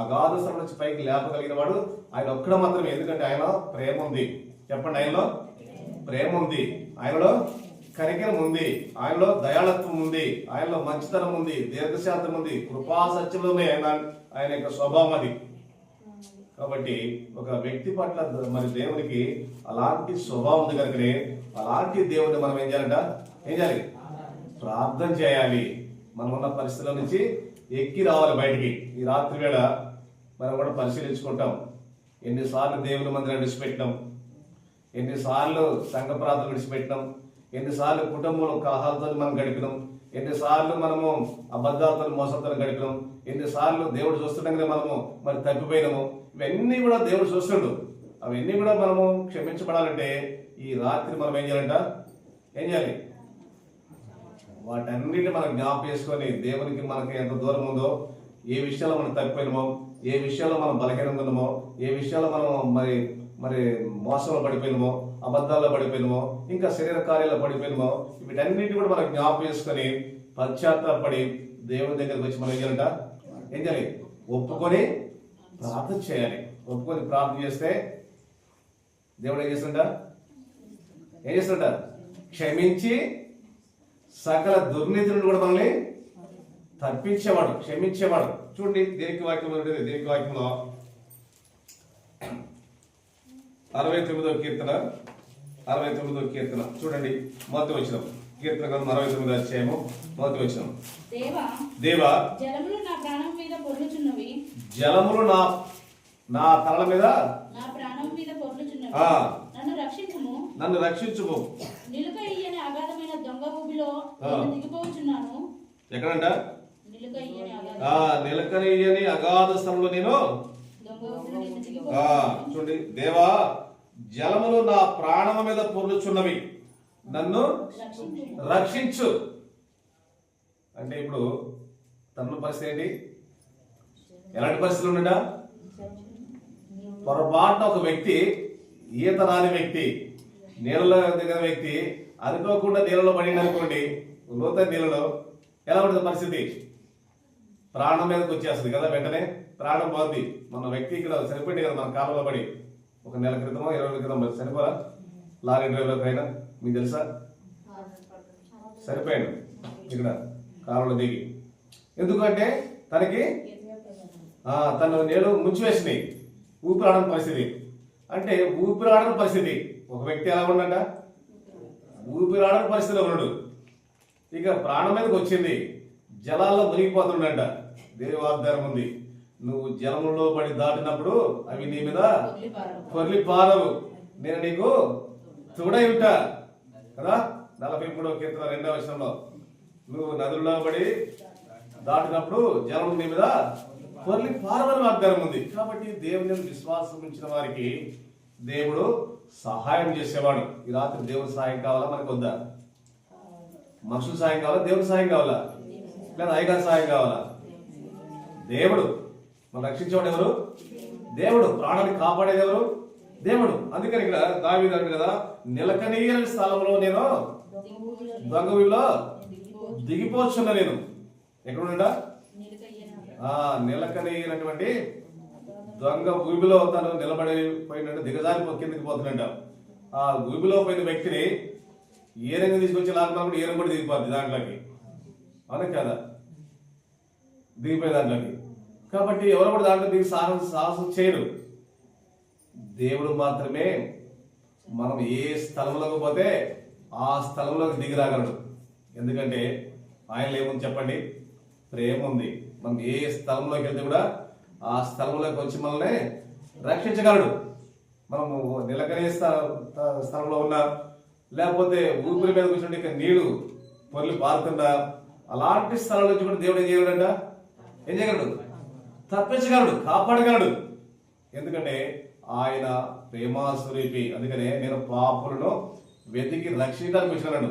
A: అగాధ స్థలం నుంచి పైకి లేపగలిగిన వాడు ఆయన ఒక్కడే మాత్రమే. ఎందుకంటే ఆయనలో ప్రేమ ఉంది. చెప్పండి, ఆయనలో ప్రేమ ఉంది, ఆయనలో కనికరం ఉంది, ఆయనలో దయాళత్వం ఉంది, ఆయనలో మంచితనం ఉంది, దీర్ఘశాంతం ఉంది, కృపా సత్యంలో ఉన్నాయి ఆయన యొక్క స్వభావం అది. కాబట్టి ఒక వ్యక్తి పట్ల మరి దేవునికి అలాంటి స్వభావం ఉంది కనుకనే అలాంటి దేవుడిని మనం ఏం చేయాలి? ప్రార్థన చేయాలి. మనం ఉన్న పరిస్థితుల నుంచి ఎక్కి రావాలి బయటికి. ఈ రాత్రి వేళ మనం కూడా పరిశీలించుకుంటాం. ఎన్నిసార్లు దేవుని మందిరం విడిచిపెట్టినాం, ఎన్నిసార్లు సంఘ ప్రార్థన విడిచిపెట్టినాం, ఎన్నిసార్లు కుటుంబంలో కలహాలతో మనం గడిపినాం, ఎన్నిసార్లు మనము అబద్ధాలతో మోసంతో గడిపినాం, ఎన్నిసార్లు దేవుడు చూస్తుండగానే మనము మరి తప్పిపోయినాము. ఇవన్నీ కూడా దేవుడు చూస్తుండు. అవన్నీ కూడా మనము క్షమించబడాలంటే ఈ రాత్రి మనం ఏం చేయాలి? వాటన్నిటిని మనం జ్ఞాపకం చేసుకొని దేవునికి మనకి ఎంత దూరం ఉందో, ఏ విషయాల్లో మనం తప్పిపోయినామో, ఏ విషయాల్లో మనం బలహీనంగా ఉన్నామో, ఏ విషయాల్లో మనం మరి మోసంలో పడిపోయినామో, అబద్ధాల్లో పడిపోయినామో, ఇంకా శరీర కార్యాల్లో పడిపోయినామో, వీటన్నిటిని కూడా మనం జ్ఞాపకం చేసుకొని పశ్చాత్తాపడి దేవుని దగ్గరికి వచ్చి మనం ఏం చేయాలి? ఒప్పుకొని ప్రార్థన చేయాలి. ఒప్పుకొని ప్రార్థన చేస్తే దేవుడు ఏం చేస్తుంట? క్షమించి సకల దుర్నీతులను కూడా మనల్ని తప్పించేవాడు, క్షమించేవాడు. చూడండి, దీనికి వాక్యం దీనికి వాక్యంలో 69వ కీర్తన చూడండి, మొదటి వచనం. కీర్తన గ్రంథం 69వ అధ్యాయము మొదటి వచనం. దేవా, జలములు నా ప్రాణం మీద పొర్లుచున్నవి, జలములు నా తల మీద నా ప్రాణం మీద పొర్లుచున్నవి, నన్ను రక్షించుము. నిలుకయ్యని అగాధమైన దొంగ ఊబిలో దిగిపోవచ్చున్నాను. ఎక్కడంట? నిలకయ్యని అగాధ స్థలంలో నేను. చూడండి, దేవా, జలములు నా ప్రాణం మీద పొర్లుచున్నవి, నన్ను రక్షించు. అంటే ఇప్పుడు తన పరిస్థితి ఏంటి? ఎలాంటి పరిస్థితులు ఉండడా? పొరపాటున ఒక వ్యక్తి, ఈత రాని వ్యక్తి, నీళ్ళలో దిగిన వ్యక్తి అనుకోకుండా నీళ్ళలో పడింది అనుకోండి, లోతైన నీళ్ళలో ఎలా ఉంటుంది పరిస్థితి? ప్రాణం మీదకి వచ్చేస్తుంది కదా, వెంటనే ప్రాణం పోద్ది. మన వ్యక్తి ఇక్కడ చనిపోయింది కదా, మన కాలంలో పడి ఒక నెల క్రితమో 20 రోజుల క్రితం చనిపోరా? లారీ డ్రైవర్ అయినా మీకు తెలుసా? సరిపోయాడు ఇక్కడ కాలంలో దిగి. ఎందుకంటే తను నీళ్ళు ముంచివేసినాయి, ఊపిరాడని పరిస్థితి. అంటే ఊపిరాడని పరిస్థితి. ఒక వ్యక్తి ఎలా ఉండట? ఊపిరాడని పరిస్థితిలో ఉన్నాడు. ఇక ప్రాణం మీదకి వచ్చింది, జలాల్లో మునిగిపోతుండట. దేని వాగ్దానం ఉంది, నువ్వు జలములో పడి దాటినప్పుడు అవి నీ మీద పొర్లి పారవు, నేను నీకు తోడై ఉంటా కదా. 43వ కీర్తన 2వ వచనంలో, నువ్వు నదుల్లో పడి దాటినప్పుడు జలం నీ మీద పొర్లి పారవని వాగ్దానం ఉంది. కాబట్టి దేవుని విశ్వాసం ఉంచిన వారికి దేవుడు సహాయం చేసేవాడు. ఈ రాత్రి దేవుని సహాయం కావాలా? మనకు వద్దా? మనుషుల సహాయం కావాలా? దేవుని సహాయం కావాలా? లేదా అయ్యగారి సహాయం కావాలా? దేవుడు. మనం రక్షించేవాడు ఎవరు? దేవుడు. ప్రాణాన్ని కాపాడేది ఎవరు? దేవుడు. అందుకని ఇక్కడ దావీదు అంటాడు కదా, నిలకనీయని స్థలంలో నేను దొంగ ఊబిలో దిగిపోవచ్చున్నా. నేను ఎక్కడుండా? నిలకనీయనటువంటి దొంగ ఊబిలో తను నిలబడిపోయినట్టు దిగజారి కిందకి పోతున్నట్ట. ఆ ఊబిలో పోయిన వ్యక్తిని ఏ రంగం తీసుకొచ్చి లాక్కున్నప్పుడు ఏ రంగు కూడా దిగిపోద్ది దాంట్లోకి. అవునా కదా? దిగిపోయే దాంట్లోకి. కాబట్టి ఎవరు కూడా దాంట్లో దిగి సాహసం చేయరు. దేవుడు మాత్రమే మనం ఏ స్థలంలోకి పోతే ఆ స్థలంలోకి దిగి రాగలడు. ఎందుకంటే ఆయనలో ఏముంది చెప్పండి? ప్రేమ ఉంది. మనం ఏ స్థలంలోకి వెళ్తే కూడా ఆ స్థలంలోకి వచ్చి మనల్ని రక్షించగలడు. మనము నిలకనే స్థలంలో ఉన్నా, లేకపోతే ఊపిరి మీద కూర్చుంటే ఇక నీళ్లు పొర్లు పారుతుందా, అలాంటి స్థలం నుంచి కూడా దేవుడు ఏం చేయగలడంట? ఏం చేయగలడు? తప్పించగలడు, కాపాడగలడు. ఎందుకంటే ఆయన ప్రేమాస్వరూపి. అందుకనే నేను పాపులను వెతికి రక్షించడానికి వచ్చినాడు,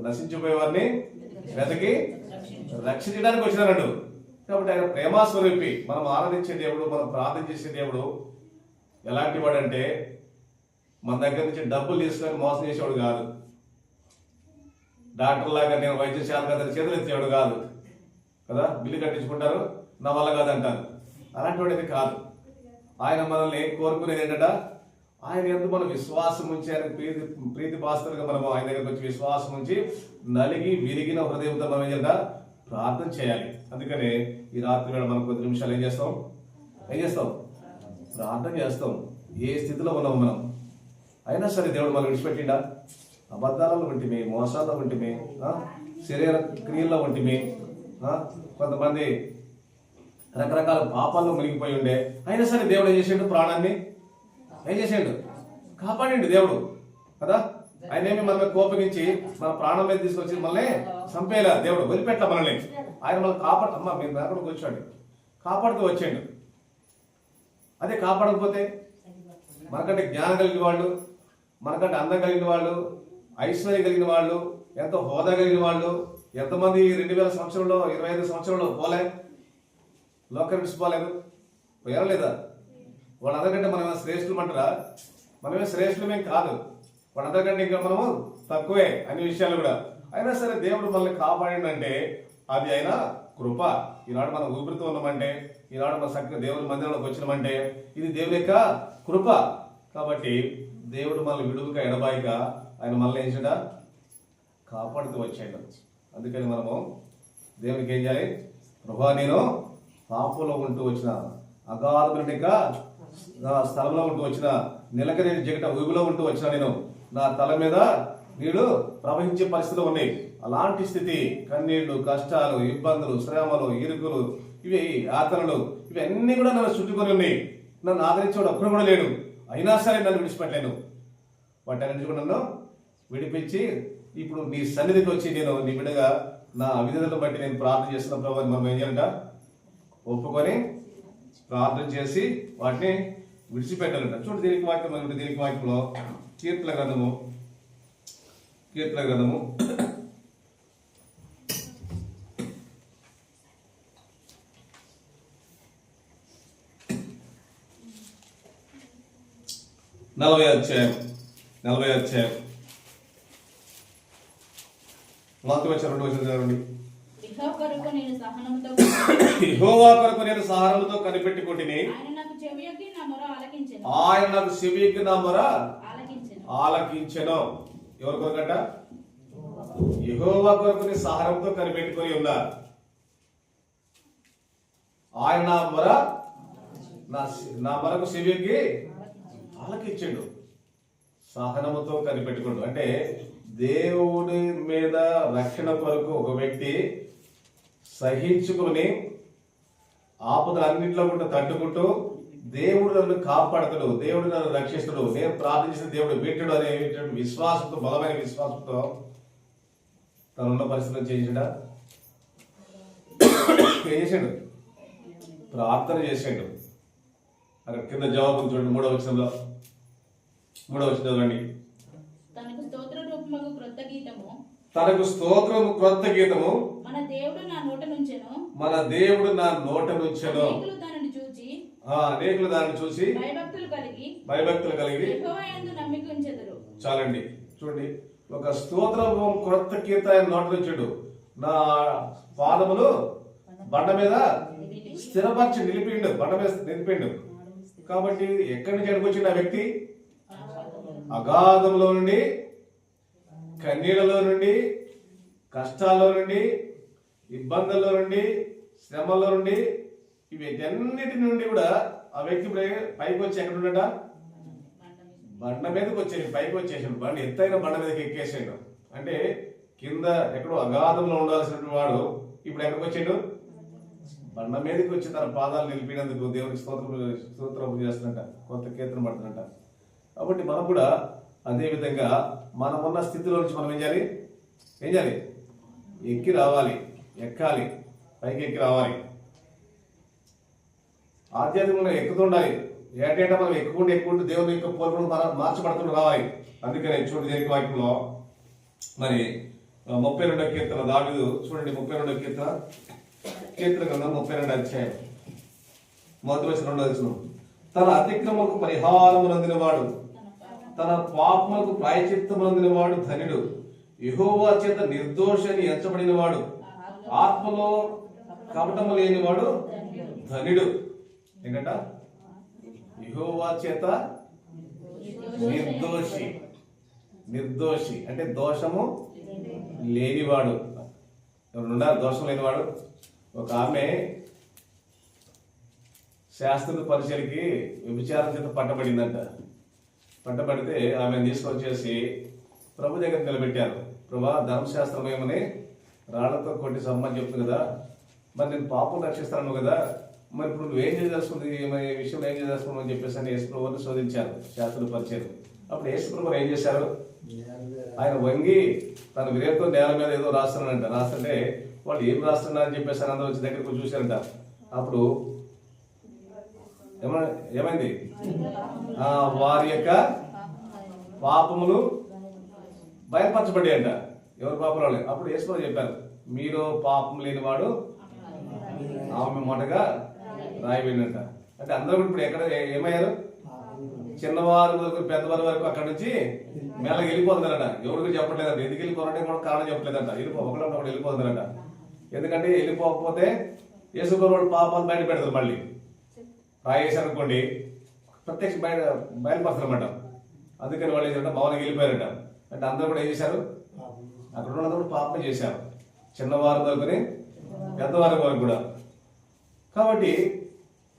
A: నశించిపోయే వారిని వెతికి రక్షించడానికి వచ్చినాడు. కాబట్టి ఆయన ప్రేమాస్వరూపి. మనం ఆరాధించే దేవుడు, మనం ప్రార్థన చేసే దేవుడు ఎలాంటి వాడు అంటే మన దగ్గర నుంచి డబ్బులు తీసుకొని మోసం చేసేవాడు కాదు. డాక్టర్ లాగా నేను వైద్యశాల కదా చేతులు ఎత్తేవాడు కాదు కదా. బిల్లు కట్టించుకుంటారు, నా వల్ల కాదంటారు. అలాంటి వాడైతే కాదు. ఆయన మనల్ని కోరుకునేది ఏంటంట? ఆయన ఎందుకు మనం విశ్వాసం ఉంచి ఆయన ప్రీతి పాస్తులుగా మనం ఆయన దగ్గరకు వచ్చి విశ్వాసం ఉంచి నలిగి విరిగిన హృదయంతో మనం ఏంటంట? ప్రార్థన చేయాలి. అందుకనే ఈ రాత్రి వేళ మనం కొద్ది నిమిషాలు ఏం చేస్తాం? ప్రార్థన చేస్తాం. ఏ స్థితిలో ఉన్నాం మనం, అయినా సరే దేవుడు మనం విడిచిపెట్టిండా? అబద్ధాలలో ఉంటిమి, మోసాల్లో ఉంటిమి, శరీర క్రియల్లో ఉంటిమి, కొంతమంది రకరకాల పాపాల్లో మునిగిపోయి ఉండే, అయినా సరే దేవుడు ఏం చేసిండు? ప్రాణాన్ని ఏం చేసిండు? కాపాడిండు దేవుడు కదా. ఆయన ఏమి మన మీద కోపగించి మన ప్రాణం మీద తీసుకొచ్చి మనల్ని చంపేలా దేవుడు వదిలిపెట్ల మనల్ని. ఆయన మనల్ని కాపాడుతమ్మా, మీరు మేకుండా కూర్చోండి, కాపాడుతూ వచ్చాడు. అదే కాపాడకపోతే మనకంటే జ్ఞానం కలిగిన వాళ్ళు, మనకంటే అందం కలిగిన వాళ్ళు, ఐశ్వర్యం కలిగిన వాళ్ళు, ఎంతో హోదా కలిగిన వాళ్ళు ఎంతమంది 2000 సంవత్సరంలో 25 సంవత్సరంలో పోలే, లోకం విడిచిపోలేదు, పోయారా లేదా? వాళ్ళందరికంటే మనం శ్రేష్ఠులు అంటారా? మనమే శ్రేష్ఠులమేం కాదు, వాళ్ళందరికంటే ఇంకా మనము తక్కువే అన్ని విషయాలు కూడా. అయినా సరే దేవుడు మనల్ని కాపాడిందంటే అది ఆయన కృప. ఈనాడు మనం ఊపిరితో ఉన్నామంటే, ఈనాడు మన చక్కగా దేవుని మందిరంలోకి వచ్చినామంటే ఇది దేవుని యొక్క కృప. కాబట్టి దేవుడు మనల్ని విడువక ఎడబాయిక ఆయన మనల్ని ఏం చేయడా? కాపాడుతూ వచ్చాడు. అందుకని మనము దేవునికి ఏం చేయాలి? ప్రభువా, నేను పాపంలో ఉంటూ వచ్చిన, అగాధునిక స్థలంలో ఉంటూ వచ్చిన, నిలకని జగట ఊబిలో ఉంటూ వచ్చిన, నేను నా తల మీద నీళ్లు ప్రవహించే పరిస్థితులు ఉన్నాయి. అలాంటి స్థితి, కన్నీళ్లు, కష్టాలు, ఇబ్బందులు, శ్రమలు, ఇరుకులు, ఇవి యాతనలు, ఇవన్నీ కూడా నన్ను చుట్టుకొని ఉన్నాయి. నన్ను ఆదరించేవాడు ఒక్కడు కూడా లేడు. అయినా సరే నన్ను విడిచిపెట్టలేను. వాటన్నింటి కూడా నన్ను విడిపించి ఇప్పుడు నీ సన్నిధికి వచ్చి నేను నీ బిడ్డగా నా విధులను బట్టి నేను ప్రార్థన చేస్తున్న ప్రభావం మనం ఏం చేయాలంట? ఒప్పుకొని ప్రార్థన చేసి వాటిని విడిచిపెట్టాలంట. చూడండి, దీనికి వాక్యం మనం దీనికి వాక్యంలో కీర్తన గ్రంథము 40వ అధ్యాయం 2 చదవండి. యెహోవా కొరకు నేను సహనముతో కనిపెట్టుకొంటిని, ఆయన నాకు చెవియొగ్గి నా మొర ఆలకించెను. ఎవరి కొరకట? యెహోవా కొరకు నేను సహనంతో కనిపెట్టుకొని ఉన్నా. ఆయన నా మొరకు చెవియొగ్గి ఆలకించాడు. సహనముతో కనిపెట్టుకోండు అంటే దేవుడి మీద రక్షణ కొరకు ఒక వ్యక్తి సహించుకుని ఆపదలన్నింటిలో కూడా తట్టుకుంటూ దేవుడు నన్ను కాపాడతాడు, దేవుడు నన్ను రక్షిస్తాడు, నేను ప్రార్థించిన దేవుడు వీటుడు అనే విశ్వాసంతో, బలమైన విశ్వాసంతో తనున్న పరిస్థితులను చేసాడా? చేసాడు, ప్రార్థన చేసాడు. అక్కడ కింద జవాబు చూడండి, 3వ వచనంలో. 3వ వచనం చదవండి. తనకు స్తోత్రము క్రొత్త గీతము మన దేవుడు నా నోట నుంచెను. అనేకులు దానిని చూసి భయభక్తులు కలిగి చాలండి. చూడండి, ఒక స్తోత్రము క్రొత్త గీత ఆయన నోట నుంచాడు. నా పాదములు బండ మీద స్థిరపరిచి నిలిపిండు, బండ మీద నిలిపిండు. కాబట్టి ఎక్కడి నుంచి ఎక్కడికొచ్చిండు ఆ వ్యక్తి? అగాధంలో నుండి, కన్నీళ్లలో నుండి, కష్టాల్లో నుండి, ఇబ్బందుల్లో నుండి, శ్రమల్లో నుండి, వీటన్నిటి నుండి కూడా ఆ వ్యక్తి పైకి వచ్చి ఎక్కడ ఉండట? బండ మీదకి వచ్చేసి పైకి వచ్చేసాడు. బండి ఎత్తైన బండ మీదకి ఎక్కేసాడు. అంటే కింద ఎక్కడో అగాధంలో ఉండాల్సిన వాడు ఇప్పుడు ఎక్కడికి వచ్చాడు? బండ మీదకి వచ్చి తన పాదాలు నిలిపినందుకు దేవునికి స్తోత్రం చేస్తున్నట్ట, కొత్త కీర్తన పడుతున్నట్ట. కాబట్టి మనం కూడా అదే విధంగా మనం ఉన్న స్థితిలో నుంచి మనం ఏం చేయాలి? ఎక్కి రావాలి, ఎక్కాలి, పైకి ఎక్కి రావాలి. ఆధ్యాత్మికంగా ఎక్కుతుండాలి. ఏటేటా మనం ఎక్కుంటూ దేవుని యొక్క పోల్పును మనం మార్చబడుతూ రావాలి. అందుకనే చూడండి దేనికి వాక్యంలో మరి 32వ కీర్తన దావీదు చూడండి, 32వ కీర్తన గ్రంథం 32వ అధ్యాయం 1-2 తన అతిక్రమకు పరిహారము నందినవాడు, తన పాపములకు ప్రాయశ్చిత్తమునందినవాడు ధన్యుడు. యెహోవా చేత నిర్దోషని ఎంచబడినవాడు, ఆత్మలో కపటము లేనివాడు ధన్యుడు. ఏంటంట? యెహోవా చేత నిర్దోషి అంటే దోషము లేనివాడు. ఎవరున్నారు దోషం లేనివాడు? ఒక ఆమె శాస్త్ర పరిచయకి వ్యభిచారం చేత పట్టబడిందంట. పట్టబడితే ఆమెను తీసుకొచ్చేసి ప్రభు దగ్గర నిలబెట్టారు. ప్రభా, ధర్మశాస్త్రం ఏమని రాళ్లతో కొట్టి సమ్మని చెప్తుంది కదా, మరి నేను పాపం రక్షిస్తాను కదా, మరి ఇప్పుడు నువ్వేం చేయదలుచుకుంది, ఈ విషయంలో ఏం చేయదలుచుకున్నావు అని చెప్పేసి అని యేసు ప్రభువుని శోధించారు శాస్త్రులు పరిచయం. అప్పుడు యేసు ప్రభు ఏం చేశారు? ఆయన వంగి తన విరేతో నేల మీద ఏదో రాస్తున్నాడంట. రాస్తుంటే వాళ్ళు ఏం రాస్తున్నారని చెప్పేసి అందరూ వచ్చి దగ్గరకు చూశారంట. అప్పుడు ఏమైంది? వారి యొక్క పాపములు బయలుపరచబడ్డాయంట. ఎవరి పాపలు? అప్పుడు యేసు ప్రభు చెప్పారు, మీరు పాపం లేనివాడు ఆమె మొదటగా రాయిపోయిందంట. అంటే అందరూ ఇప్పుడు ఎక్కడ ఏమయ్యారు? చిన్నవారి వరకు పెద్దవారి వరకు అక్కడ నుంచి మేళకి వెళ్ళిపోతున్నారట. ఎవరికి చెప్పట్లేదంట. ఎందుకు వెళ్ళిపోవాలంటే కూడా కారణం చెప్పలేదంట. ఒకటి వెళ్ళిపోతున్నారట. ఎందుకంటే వెళ్ళిపోకపోతే యేసుప్రభువు పాపాలు బయట పెడతారు. మళ్ళీ రాయేశారు అనుకోండి, ప్రత్యక్ష బయలుపరుస్తారన్నమాట. అందుకని వాళ్ళు ఏం చేశారంటే భవనానికి వెళ్ళిపోయారట. అంటే అందరూ కూడా ఏం చేశారు? అక్కడ ఉన్నందుకు కూడా పాపం చేశారు, చిన్నవారి వరకుని పెద్దవారి వరకు కూడా. కాబట్టి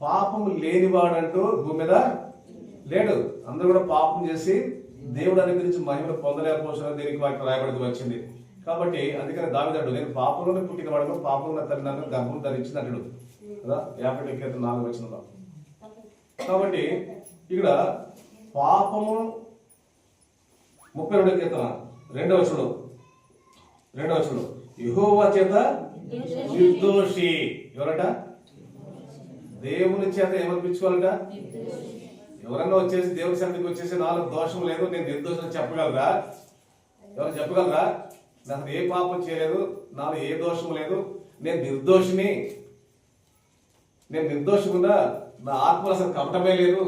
A: పాపం లేనివాడంటూ భూమి మీద లేడు. అందరూ కూడా పాపం చేసి దేవుడు అనుగ్రహించి మహిమను పొందలేకపోతున్నారు. దీనికి వారికి రాయబడుతూ వచ్చింది. కాబట్టి అందుకని దావీదు, నేను పాపంలోనే పుట్టిన వాడు, పాపంలో తల్లి నన్ను గర్భం ధరించినట్టు కదా 50 కీర్తన 4వ వచనంలో. కాబట్టి ఇక్కడ పాపము 32వ కీర్తన 2వ వచనంలో యెహోవా చేత నిర్దోషి. ఎవరట? దేవుని చేత ఏమనిపించుకోవాలట? ఎవరన్నా వచ్చేసి దేవుని సన్నిధికి వచ్చేసి నాలో దోషం లేదు, నేను నిర్దోషం చెప్పగలరా? ఎవరు చెప్పగలరా? నాకు ఏ పాపం చేయలేదు, నాలో ఏ దోషం లేదు, నేను నిర్దోషంగా నా ఆత్మ అసలు కపటమే లేదు,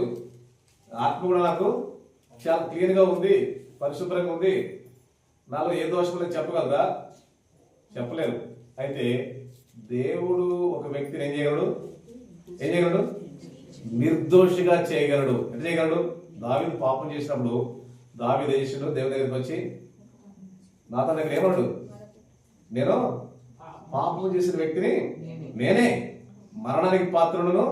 A: ఆత్మ కూడా నాకు చాలా క్లీన్ గా ఉంది, పరిశుభ్రంగా ఉంది, నాలో ఏ దోషం లేదు చెప్పగలరా? చెప్పలేరు. అయితే దేవుడు ఒక వ్యక్తిని ఏం చేయగలడు? నిర్దోషిగా చేయగలడు. ఎంత చేయగలడు? దావీదు పాపం చేసినప్పుడు దావీదు చేసినప్పుడు దేవుని దగ్గరికి వచ్చి నాతో దగ్గర ఏమన్నాడు? నేను పాపం చేసిన వ్యక్తిని నేనే, మరణానికి పాత్రులను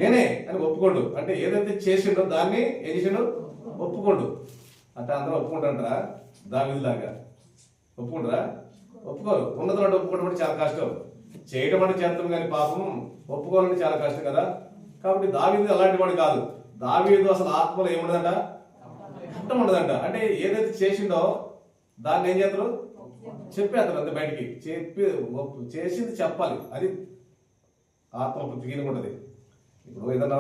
A: నేనే అని ఒప్పుకోండు. అంటే ఏదైతే చేసిండో దాన్ని ఏం చేసిండు? ఒప్పుకోండు. అంటే అందరూ ఒప్పుకుంటారా? దావీదు లాగా ఒప్పుకుంటారా? ఒప్పుకోరు. ఉన్నదంటే ఒప్పుకోవడం అంటే చాలా కష్టం. చేయడం అంటే చేస్తాం కానీ పాపం ఒప్పుకోవాలంటే చాలా కష్టం కదా. కాబట్టి దావీదు అలాంటి వాడు కాదు. దావీదు అసలు ఆత్మలో ఏముండదంట? కష్టం ఉండదంట. అంటే ఏదైతే చేసిండో దాన్ని ఏం చేస్తారు? చెప్పేస్తారు. అంతే బయటికి చేసింది చెప్పాలి. అది ఆత్మ క్లీన్గా ఉంటుంది. ఇప్పుడు ఏదన్నా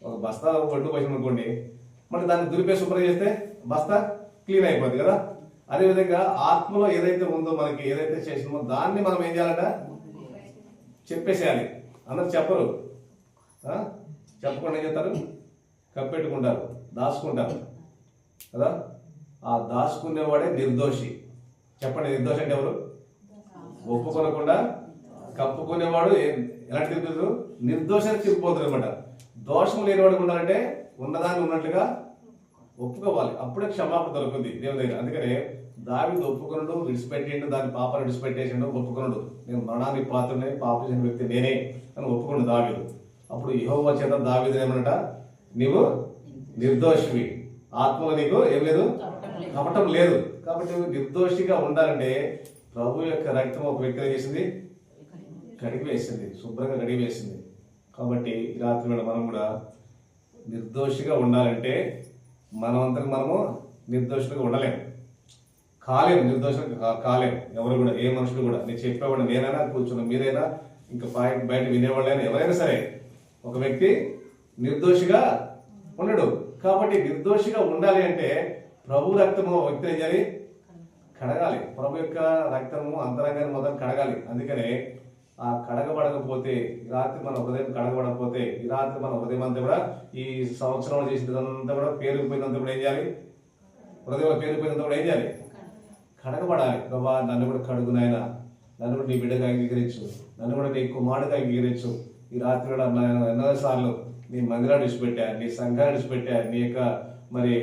A: ఒక బస్తా ఒడ్డు పోసిన అనుకోండి, మరి దాన్ని దులిపే శుభ్రం చేస్తే బస్తా క్లీన్ అయిపోద్ది కదా. అదేవిధంగా ఆత్మలో ఏదైతే ఉందో మనకి ఏదైతే చేసిందో దాన్ని మనం ఏం చేయాలంట? చెప్పేసేయాలి. అందరు చెప్పరు. చెప్పకుండా ఏం చేస్తారు? కప్పెట్టుకుంటారు, దాచుకుంటారు కదా. ఆ దాచుకునేవాడే నిర్దోషి. చెప్పండి, నిర్దోషి అంటే ఎవరు? ఒప్పుకొనకుండా కప్పుకునేవాడు ఎలాంటి తిరుగుతారు? నిర్దోషానికి తిరిగిపోతారు అనమాట. దోషం లేనివాడు ఉండాలంటే ఉన్నదాన్ని ఉన్నట్లుగా ఒప్పుకోవాలి. అప్పుడే క్షమాపణ దొరుకుతుంది దేవుని దగ్గర. అందుకనే దావీదు ఒప్పుకొనడు, విడిచిపెట్టిండు, దాని పాపాన్ని విడిచిపెట్టేసిండు, ఒప్పుకొనడు. నేను మరణానికి పాత్రనే, పాపం చేసిన వ్యక్తి నేనే అని ఒప్పుకున్నాడు దావీదు. అప్పుడు యెహోవా చేత దావీదు ఏమన్నట? నీవు నిర్దోషివి, ఆత్మలో నీకు ఏం లేదు, కపటం లేదు. కాబట్టి నిర్దోషిగా ఉండాలంటే ప్రభు యొక్క రక్తం ఒక వ్యక్తి చేసింది, కడిగి వేసింది, శుభ్రంగా కడిగి వేసింది. కాబట్టి ఈ రాత్రి వేళ మనం కూడా నిర్దోషిగా ఉండాలంటే మనమంతకు మనము నిర్దోషులుగా ఉండలేము, కాలేము, నిర్దోషులుగా కాలేము. ఎవరు కూడా, ఏ మనుషులు కూడా. నేను చెప్పేవాడు నేనైనా, కూర్చున్న మీరైనా, ఇంకా బయట వినేవాళ్ళైనా, ఎవరైనా సరే ఒక వ్యక్తి నిర్దోషిగా ఉండడు. కాబట్టి నిర్దోషిగా ఉండాలి అంటే ప్రభు రక్తము వ్యక్తి ఏం చేయాలి? కడగాలి. ప్రభు యొక్క రక్తము అంతరంగాన్ని మొదలు కడగాలి. అందుకనే ఆ కడగబడకపోతే, ఈ రాత్రి మన హృదయం కడగబడకపోతే, ఈ రాత్రి మన హృదయం అంతా కూడా ఈ సంవత్సరంలో చేసినంతా కూడా పేరుకుపోయినంత కూడా ఏం చేయాలి? హృదయంలో పేరుకుపోయినంత కూడా ఏం చేయాలి? కడగబడాలి. ప్రభా నన్ను కూడా కడుగు నాయన, నన్ను కూడా నీ బిడ్డగా అంగీకరించు, నన్ను కూడా నీ కుమారుడిగా అంగీకరించు. ఈ రాత్రి కూడా ఎన్నో సార్లు నీ మందిరాన్ని విడిచిపెట్టా, నీ సంఘాన్ని విడిచిపెట్టా, నీ యొక్క మరి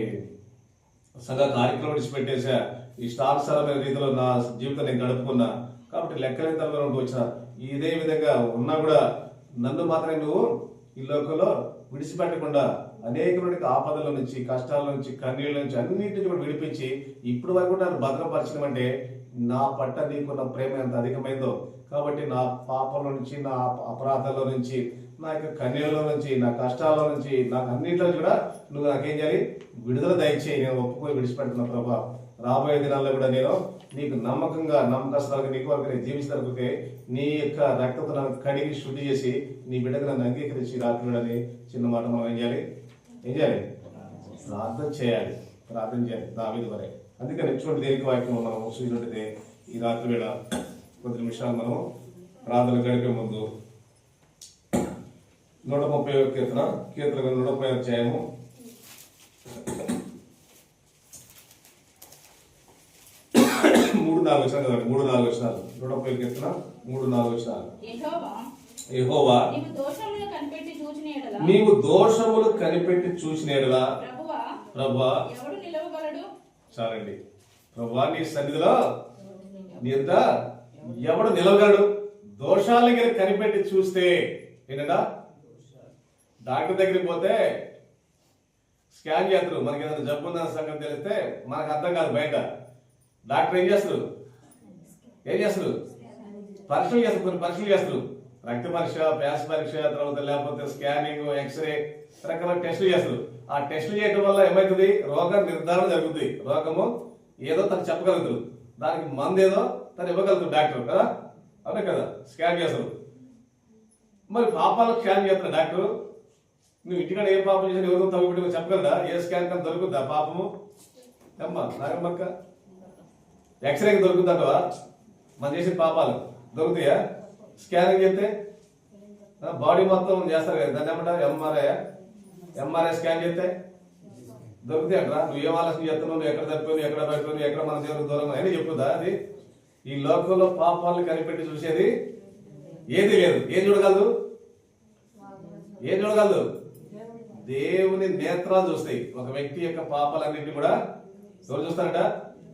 A: సంఘ కార్యక్రమం విడిచిపెట్టేసా, ఈ ఇష్టానుసారమైన రీతిలో నా జీవితం నేను గడుపుకున్నా. కాబట్టి లెక్కలేని తరలో వచ్చిన ఇదే విధంగా ఉన్నా కూడా నన్ను మాత్రమే నువ్వు ఈ లోకంలో విడిచిపెట్టకుండా అనేకమైన ఆపదల నుంచి, కష్టాల నుంచి, కన్నీళ్ళ నుంచి, అన్నింటినీ కూడా విడిపించి ఇప్పుడు వరకు నన్ను భద్రపరచడమంటే నా పట్ల నీకున్న ప్రేమ ఎంత అధికమైందో. కాబట్టి నా పాపంలో నుంచి, నా అపరాధాల నుంచి, నా యొక్క కన్నీళ్ళ నుంచి, నా కష్టాల నుంచి, నాకు అన్నింటిలో కూడా నువ్వు నాకేం చేయాలి? విడుదల దయచేయి. నేను ఒప్పుకొని విడిచిపెడుతున్నా ప్రభా. రాబోయే దినాల్లో కూడా నేను నీకు నమ్మకస్తులుగా నీకు వరకు నేను జీవించడానికి నీ యొక్క రక్తంతో నన్ను కడిగి శుద్ధి చేసి నీ బిడ్డకు నన్ను అంగీకరించి రాత్రుడని చిన్న మాట మనం ఏం చేయాలి? ప్రార్థన చేయాలి. దావీదు వలె. అందుకని ఎటువంటి దేనికి వాక్యం మనం చూసినట్టయితే ఈ రాత్రి వేళ కొద్ది నిమిషాలు మనం ప్రార్థన గడిపే ముందు 130 కీర్తన 130 అధ్యాయము 3-4 వచనాలు కదండి. 3-4 వచనాలు. 130 కీర్తన 3-4 వచనాలు. యెహోవా నీవు దోషములు కనిపెట్టి చూసిన యెడల ప్రభువా చాలండి. ప్రభువా నీ సన్నిధిలో నీ ఎదుట ఎవడు నిలవగలడు? దోషాలను కనిపెట్టి చూస్తే ఏంటంట? డాక్టర్ దగ్గరికి పోతే స్కాన్ చేస్తారు. మనకి ఏదైనా జబ్బు ఉందన్న సంగతి తెలిస్తే మనకు అర్థం కాదు. బయట డాక్టర్ ఏం చేస్తారు? పరీక్షలు చేస్తారు. కొన్ని పరీక్షలు చేస్తారు. రక్త పరీక్ష, ప్యాస్ పరీక్ష, తర్వాత లేకపోతే స్కానింగ్, ఎక్స్రే, రకరకాల టెస్టులు చేస్తారు. ఆ టెస్టులు చేయడం వల్ల ఏమవుతుంది? రోగ నిర్ధారణ జరుగుతుంది. రోగము ఏదో తను చెప్పగలుగుతారు, దానికి మందు ఏదో తను ఇవ్వగలుగుతారు డాక్టర్ కదా. అవునే కదా? స్కాన్ చేస్తారు. మరి పాపాలకు స్కాన్ చేస్తారు డాక్టర్. నువ్వు ఇంటికాడ ఏ పాపం చేసినా ఎవరితో తగ్గుబడి చెప్పగలరా? ఏ స్కాన్ కానీ దొరుకుతుందా పాపము? అమ్మా నాగమ్మక్క, ఎక్స్రేకి దొరుకుతుందటవా? మనం చేసిన పాపాలు దొరుకుతాయా? స్కానింగ్ చేస్తే బాడీ మొత్తం చేస్తారు కదా, దాన్ని ఏమంటారు? ఎంఆర్ఐ స్కాన్ చేస్తే దొరుకుతాయి అంటారా? నువ్వు ఏం ఆలోచన చేస్తున్నావు, నువ్వు ఎక్కడ తప్పిపోయి, ఎక్కడ పడిపోయి, ఎక్కడ మన దేవుడికి దూరం అని చెప్పుదా? అది ఈ లోకంలో పాపాలను కనిపెట్టి చూసేది ఏది లేదు. ఏం చూడగలదు? దేవుని నేత్రాలు చూస్తాయి. ఒక వ్యక్తి యొక్క పాపాలన్నింటినీ కూడా ఎవరు చూస్తారంట?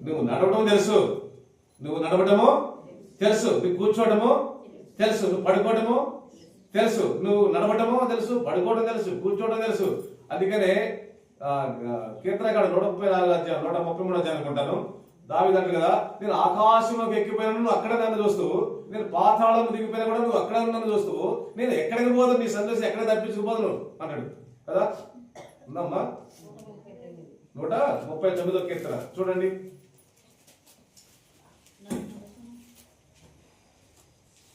A: నువ్వు నడవటం తెలుసు, నువ్వు నడవటము తెలుసు, నువ్వు కూర్చోవటము తెలుసు, నువ్వు పడుకోవటము తెలుసు, నువ్వు నడవటము తెలుసు, పడుకోవడం తెలుసు, కూర్చోవడం తెలుసు. అందుకనే కీర్తనకాడు 133 అనుకుంటాను, దావీదు అంటాడు కదా, నేను ఆకాశంలోకి ఎక్కిపోయినా నువ్వు అక్కడ నన్ను చూస్తావు, నేను పాతాళం దిగిపోయినా కూడా నువ్వు అక్కడ నన్ను చూస్తావు, నేను ఎక్కడికి పోదు నీ సందేశం ఎక్కడ తప్పించుకుపోదును అన్నాడు కదా. ఉందమ్మా 139 కీర్తన చూడండి.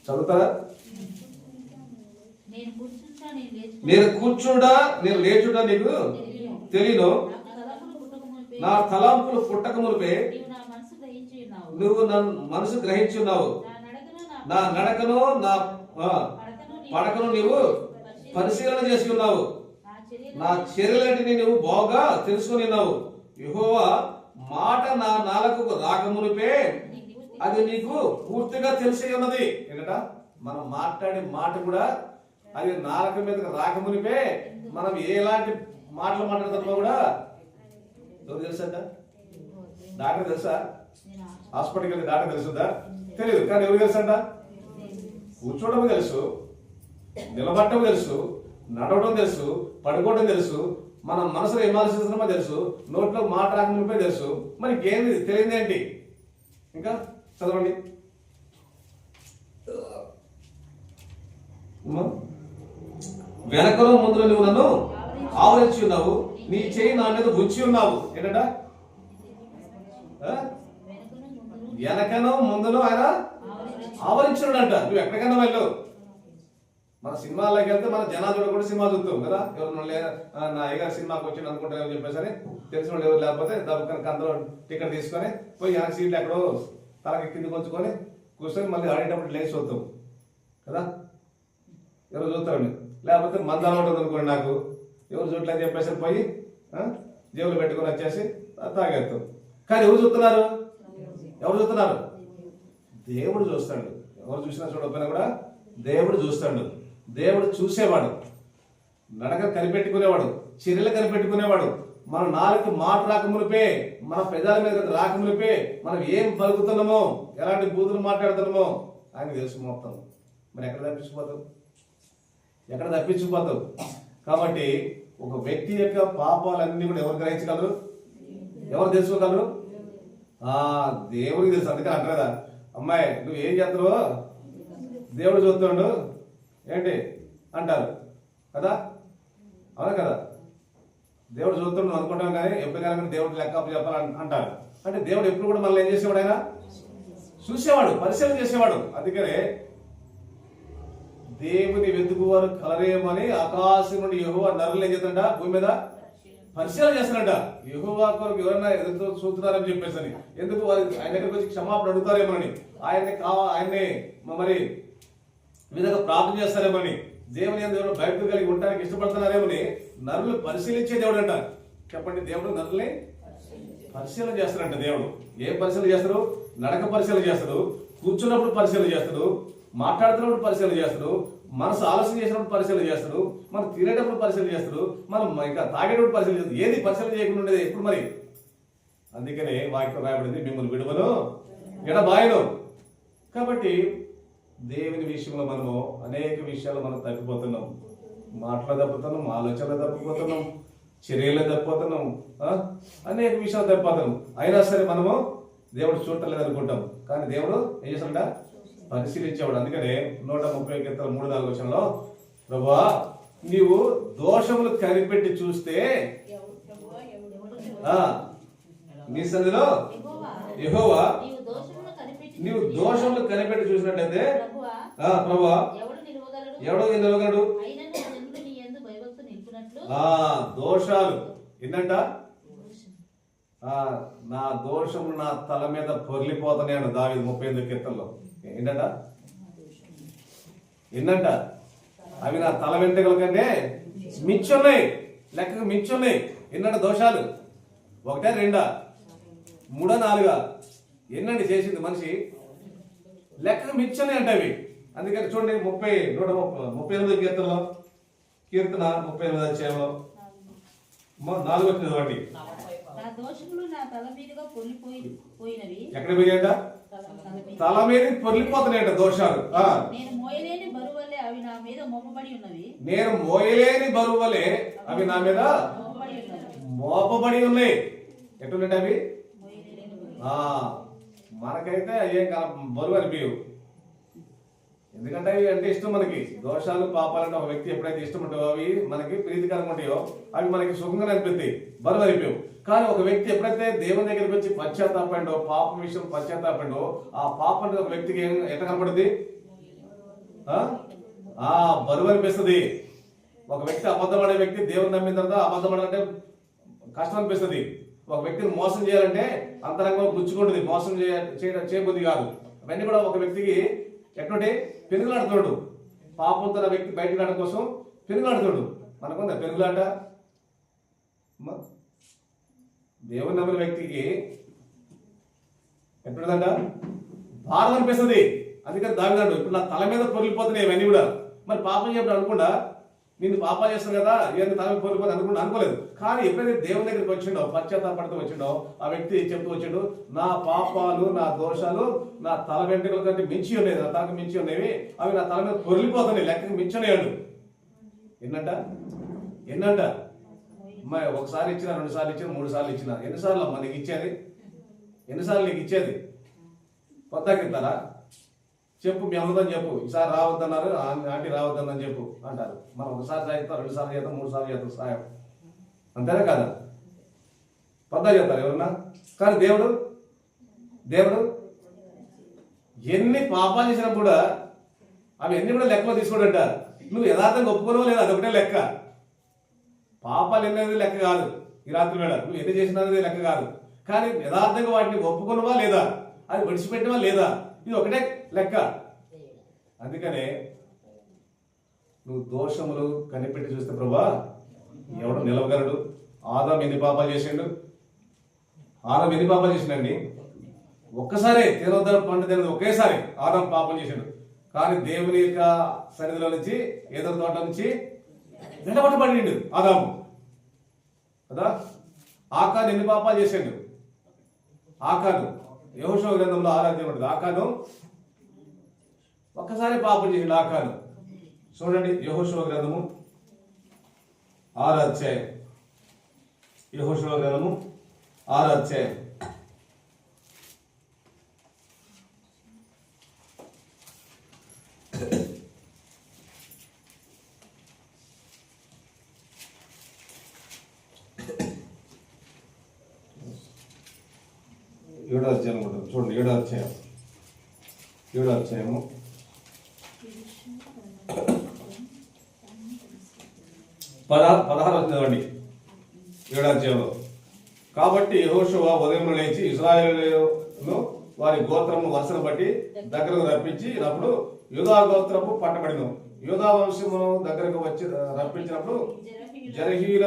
A: చదువుతారా? నేను కూర్చుండా నేను లేచుడా నీకు తెలియను, నా తలంపులు పుట్టక మునిపే నువ్వు నా మనసు గ్రహించి ఉన్నావు, నా నడకను నా పడకను నీవు పరిశీలన చేసి ఉన్నావు, నా చర్యలన్నిటిని నువ్వు బాగా తెలుసుకుని ఉన్నావు. యెహోవా మాట నా నాలుకకు రాకమునిపే అది నీకు పూర్తిగా తెలిసి ఉన్నది. ఏంటట? మనం మాట్లాడే మాట కూడా అది నాలుక మీదకి రాకమునిపే మనం ఎలాంటి మాటలు మాట్లాడుతున్నా కూడా ఎవరు తెలుసంట? డాక్టర్ తెలుసా? హాస్పిటల్కి వెళ్ళి డాక్టర్ తెలుసుందా? తెలియదు. కానీ ఎవరు తెలుసంట? కూర్చోవడం తెలుసు, నిలబడటం తెలుసు, నడవడం తెలుసు, పడుకోవడం తెలుసు, మన మనసులో ఏం ఆలోచిస్తున్నామో తెలుసు, నోట్లో మాట రాకమునిపే తెలుసు. మరి ఇంకేంది తెలియదు ఏంటి? ఇంకా చదవండి. వెనకలో ముందులో నువ్వు నన్ను ఆవరించి ఉన్నావు, నీ చేయి నా మీద ఉంచి ఉన్నావు. ఏంటంట? వెనకనో ముందులో ఆయన ఆవరించున్నాడంట. నువ్వు ఎక్కడికైనా వెళ్ళు. మన సినిమాలోకి వెళ్తే మన జనాలు కూడా సినిమా చూస్తాం కదా. ఎవరు నా అయ్యగారు సినిమాకి వచ్చింది అనుకుంటారని చెప్పేసి తెలిసిన వాళ్ళు ఎవరు లేకపోతే దబ్బుకనక అందరూ టికెట్ తీసుకొని పోయి వెనక సీట్లు ఎక్కడో తలకి కింద కొంచుకొని కూర్చొని మళ్ళీ ఆడేటప్పుడు లేచి చూస్తాం కదా. ఎవరు చూస్తారండి. లేకపోతే మందాలు ఉంటుంది అనుకోండి, నాకు ఎవరు చూడలేదని చెప్పేసి పోయి జేబులు పెట్టుకొని వచ్చేసి తాగేస్తాం. కానీ ఎవరు చూస్తున్నారు? ఎవరు చూస్తున్నారు? దేవుడు చూస్తాడు. ఎవరు చూసినా చూడకపోయినా కూడా దేవుడు చూస్తాడు. దేవుడు చూసేవాడు, నడక కనిపెట్టుకునేవాడు, చర్యలు కనిపెట్టుకునేవాడు. మన నాలుగు మాట రాకమునిపే, మన పెదాల మీద రాకమునిపే మనం ఏం పలుకుతున్నామో, ఎలాంటి బూతులు మాట్లాడుతున్నామో ఆయన తెలుసు మొత్తం. మరి ఎక్కడ తప్పించిపోతావు? ఎక్కడ తప్పించిపోతావు? కాబట్టి ఒక వ్యక్తి యొక్క పాపాలన్నీ కూడా ఎవరు గ్రహించగలరు? ఎవరు తెలుసుకోగలరు? దేవుడికి తెలుసు. అందుకే అంటారు కదా, అమ్మాయి నువ్వు ఏం చేస్తావో దేవుడు చూస్తుండు ఏంటి అంటారు కదా. అవునా కదా? దేవుడు చూస్తుండు అనుకుంటాం, కానీ ఎప్పుడు కానీ దేవుడు లెక్క చెప్పాలని అంటారు. అంటే దేవుడు ఎప్పుడు కూడా మళ్ళీ ఏం చేసేవాడు? ఆయన చూసేవాడు, పరిశీలన చేసేవాడు. అందుకనే దేవుని వెతుకువారు కలరేమని ఆకాశం నుండి యెహోవా నరులు ఏం చేస్తాడంట? భూమి మీద పరిశీలన చేస్తాడంట. యెహోవా కొరకు ఎవరైనా ఎదురు చూస్తున్నారని చెప్పేసి అని. ఎందుకు వారి ఆయన దగ్గరికి వచ్చి క్షమాపణ అడుగుతారేమోనని, ఆయన్ని మరి విధంగా ప్రార్థన చేస్తారేమని, దేవుని దేవుడు బయటకు కలిగి ఉండడానికి ఇష్టపడుతున్నారేమని నరులు పరిశీలించే దేవుడు అంట. చెప్పండి, దేవుడు నరుల్ని పరిశీలన చేస్తాడంట. దేవుడు ఏం పరిశీలన చేస్తాడు? నడక పరిశీలన చేస్తాడు, కూర్చున్నప్పుడు పరిశీలన చేస్తాడు, మాట్లాడుతున్నప్పుడు పరిశీలన చేస్తాడు, మనసు ఆలోచన చేసినప్పుడు పరిశీలన చేస్తాడు, మనం తినేటప్పుడు పరిశీలన చేస్తాడు, మనం ఇంకా తాగేటప్పుడు పరిశీలన చేస్తాడు. ఏది పరిశీలన చేయకుండా ఉండేది ఎప్పుడు మరి? అందుకనే వాక్యం రాయబడింది, మిమ్మల్ని విడువను ఎడబాయను. కాబట్టి దేవుని విషయంలో మనము అనేక విషయాలు మనం తప్పిపోతున్నాం. మాటలు తప్పుతున్నాం, ఆలోచనలు తప్పిపోతున్నాం, చర్యలు తప్పిపోతున్నాం, అనేక విషయాలు తప్పిపోతున్నాం. అయినా సరే మనము దేవుడు చూడలేదు అనుకుంటాం, కానీ దేవుడు ఏం చేస్తాడంట? పరిశీలించేవాడు. అందుకనే 130:3-4 ప్రభువా నీవు దోషములు కనిపెట్టి చూస్తే నీ సన్నిధిలో యెహోవా నీవు దోషములు కనిపెట్టి చూసినట్లయితే ప్రభువా ఎవడో నిలవగలడు? దోషాలు ఏంటంట? నా దోషములు నా తల మీద పొర్లిపోతున్నాయని దావీదు 38 కీర్తనలో. ఏంటంట? ఏంటంట? అవి నా తల వెంట్రుకల కంటే మించున్నాయి, లెక్కకు మించున్నాయి. ఎన్నంట దోషాలు? 1, 2, 3, 4 ఎన్నండి చేసింది మనిషి? లెక్కకు మించున్నాయి అంట అవి. అందుకని చూడండి 138 కీర్తనలో, కీర్తన 38 అధ్యాయంలో 4 వచ్చింది ఒకటి. ఎక్కడ పోయాయంట? తల మీద పొర్లిపోతున్నాయంట దోషాలు. నేను మోయలేని బరువు వలె అవి నా మీద మోపబడి ఉన్నాయి. ఎట్లుంటే అవి మనకైతే ఏం బరువు అనిపించవు. ఎందుకంటే అవి అంటే ఇష్టం మనకి. దోషాలు పాపాలంటే ఒక వ్యక్తి ఎప్పుడైతే ఇష్టం ఉంటాయో, అవి మనకి ప్రీతికరంగా ఉంటాయో, అవి మనకి సుఖంగా అనిపిస్తాయి, బరువు అనిపించవు. కానీ ఒక వ్యక్తి ఎప్పుడైతే దేవుని దగ్గరికి వచ్చి పశ్చాత్తాపండో, పాపం విషయం పశ్చాత్తాపండో, ఆ పాపం ఒక వ్యక్తికి ఎట్లా కనపడుతుంది? బరువు అనిపిస్తుంది. ఒక వ్యక్తి అబద్ధం ఆడే వ్యక్తి దేవుని నమ్మిన తర్వాత అబద్ధం ఆడాలంటే కష్టం అనిపిస్తుంది. ఒక వ్యక్తిని మోసం చేయాలంటే అంతరంగంలో గుచ్చుకుంటుంది, మోసం చేయబుద్ధి కాదు. అవన్నీ కూడా ఒక వ్యక్తికి ఎటువంటి పెనుగులాడుతాడు. పాపం తన వ్యక్తి బయటకు రావడం కోసం పెనుగులాడుతాడు. మనకుందా పెనుగులాట? దేవుని నమ్మిన వ్యక్తికి ఎప్పుడుదంట? భారం అనిపిస్తుంది. అందుకని దావిదాడు ఇప్పుడు నా తల మీద పొరిగిపోతున్నాయి ఇవన్నీ కూడా. మరి పాపం చెప్పిన అనుకుండా నేను పాపాలు చేస్తాను కదా, ఇవన్నీ తల మీద పొరిగిపోతే అనుకోలేదు. కానీ ఎప్పుడైతే దేవుని దగ్గరికి వచ్చిండో, పశ్చాత్తాపడుతూ వచ్చిండో, ఆ వ్యక్తి చెప్తూ వచ్చిండు, నా పాపాలు నా దోషాలు నా తల వెంట్రుకల కంటే మించి ఉన్నాయి, నా తలకు మించి ఉన్నవి, అవి నా తల మీద పొరిగిపోతున్నాయి, లెక్కకి మించనేయాడు. ఎన్నంట? ఒకసారి ఇచ్చిన, 2 సార్లు ఇచ్చిన, 3 సార్లు ఇచ్చిన. ఎన్నిసార్లు అమ్మా నీకు ఇచ్చేది? ఎన్నిసార్లు నీకు ఇచ్చేది? పొద్దాకిస్తారా? చెప్పు మీ అమ్మదని చెప్పు, ఈసారి రావద్దన్నారు ఆంటీ రావద్దని చెప్పు అంటారు. మనం ఒకసారి చేస్తాం, 2 సార్లు చేస్తాం, 3 సార్లు చేస్తాం సాయం, అంతేనా కదా? పద్దా చెప్తారు ఎవరన్నా. కానీ దేవుడు ఎన్ని పాపాలు చేసినా కూడా అవి ఎన్ని కూడా లెక్కలో తీసుకోడంట. నువ్వు యథార్థంగా ఒప్పుకోవడం లేదు, అదొకటే లెక్క. పాపాలు ఎన్నది లెక్క కాదు. ఈ రాత్రి వేళ నువ్వు ఎన్ని చేసినది లెక్క కాదు. కానీ యథార్థంగా వాటిని ఒప్పుకున్నవా లేదా, అది విడిచిపెట్టవా లేదా, ఇది ఒకటే లెక్క. అందుకనే నువ్వు దోషములు కనిపెట్టి చూస్తే ప్రభా ఎవడు నిలవగలడు? ఆదాం ఎన్ని పాపాలు చేసిండు? చేసిండండి? ఒక్కసారి తినొద్దని పండు తినదు, ఒకేసారి ఆదాం పాపం చేసిండు. కానీ దేవుని యొక్క సన్నిధిలో నుంచి, ఏదో తోట నుంచి వెంటబట్టబడిండు ఆదాము కదా. ఆకాను ఎన్ని పాపాలు చేసిండు? ఆకాను యెహోషువ గ్రంథంలో ఆరాధ్యం ఉంటుంది. ఆకాను ఒక్కసారి పాపం చేసిండు. ఆకాను చూడండి, యెహోషువ గ్రంథము 6వ అధ్యాయం. యెహోషువ గ్రంథము 6వ అధ్యాయం. ఏడో అధ్యాయం ఉంటుంది చూడండి. 7వ అధ్యాయం 7వ అధ్యాయము 16 చదవండి. 7వ అధ్యాయంలో, కాబట్టి యెహోషువ ఉదయం లేచి ఇశ్రాయేలును వారి గోత్రము వరుసను బట్టి దగ్గరకు రప్పించినప్పుడు యూదా గోత్రపు పట్టబడిను. యూదా వంశమును దగ్గరకు వచ్చి రప్పించినప్పుడు జరహీల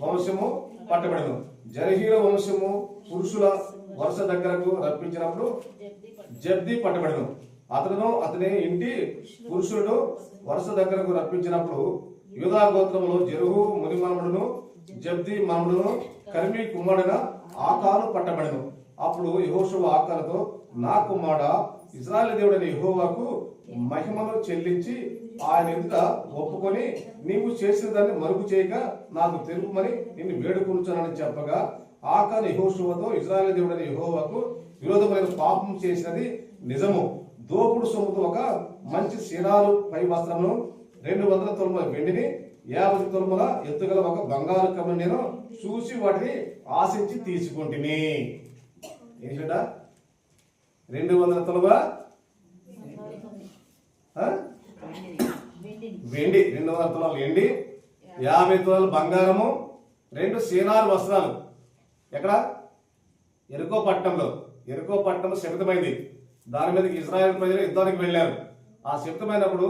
A: వంశము పట్టబడిను. జరహీల వంశము పురుషుల వరుస దగ్గరకు రప్పించినప్పుడు జబ్ది పట్టబడిను. అతని ఇంటి పురుషుడు వరుస దగ్గరకు రప్పించినప్పుడు యూదా గోత్రములో జెరుహు మునిమనుడును జబ్ది మనుడును కర్మి కుమారుడైన ఆకాను పట్టబడిను. అప్పుడు యెహోషువ ఆకానుతో, నా కుమారుడ, ఇశ్రాయేలు దేవుడైన యెహోవాకు మహిమను చెల్లించి ఆయన ఎదుట ఒప్పుకొని నీవు చేసిన దాన్ని మరుగు చేయక నాకు తెలుపమని నిన్ను వేడుకొనుచున్నానని చెప్పగా, ఆకాను యెహోషువతో, ఇశ్రాయేలు దేవుడైన యెహోవాకు విరోధమైన పాపం చేసినది నిజము. దోపుడు సొమ్ముతో ఒక మంచి శిరాలు పై వస్త్రమును 200 తులముల వెండిని 50 తులముల ఎత్తుగల ఒక బంగారు కమ్మని నేను చూసి వాటిని ఆశించి తీసుకుంటుని. ఏంటంట? 200 తులముల వెండి, 200 తులాలు వెండి, 50 తులాలు బంగారము, 2 సీనారు వస్త్రాలు. ఎక్కడ? ఎరుకో పట్టణం శబ్దమైంది. దాని మీదకి ఇశ్రాయేలు ప్రజలు యుద్ధానికి వెళ్ళారు. ఆ శబ్దమైనప్పుడు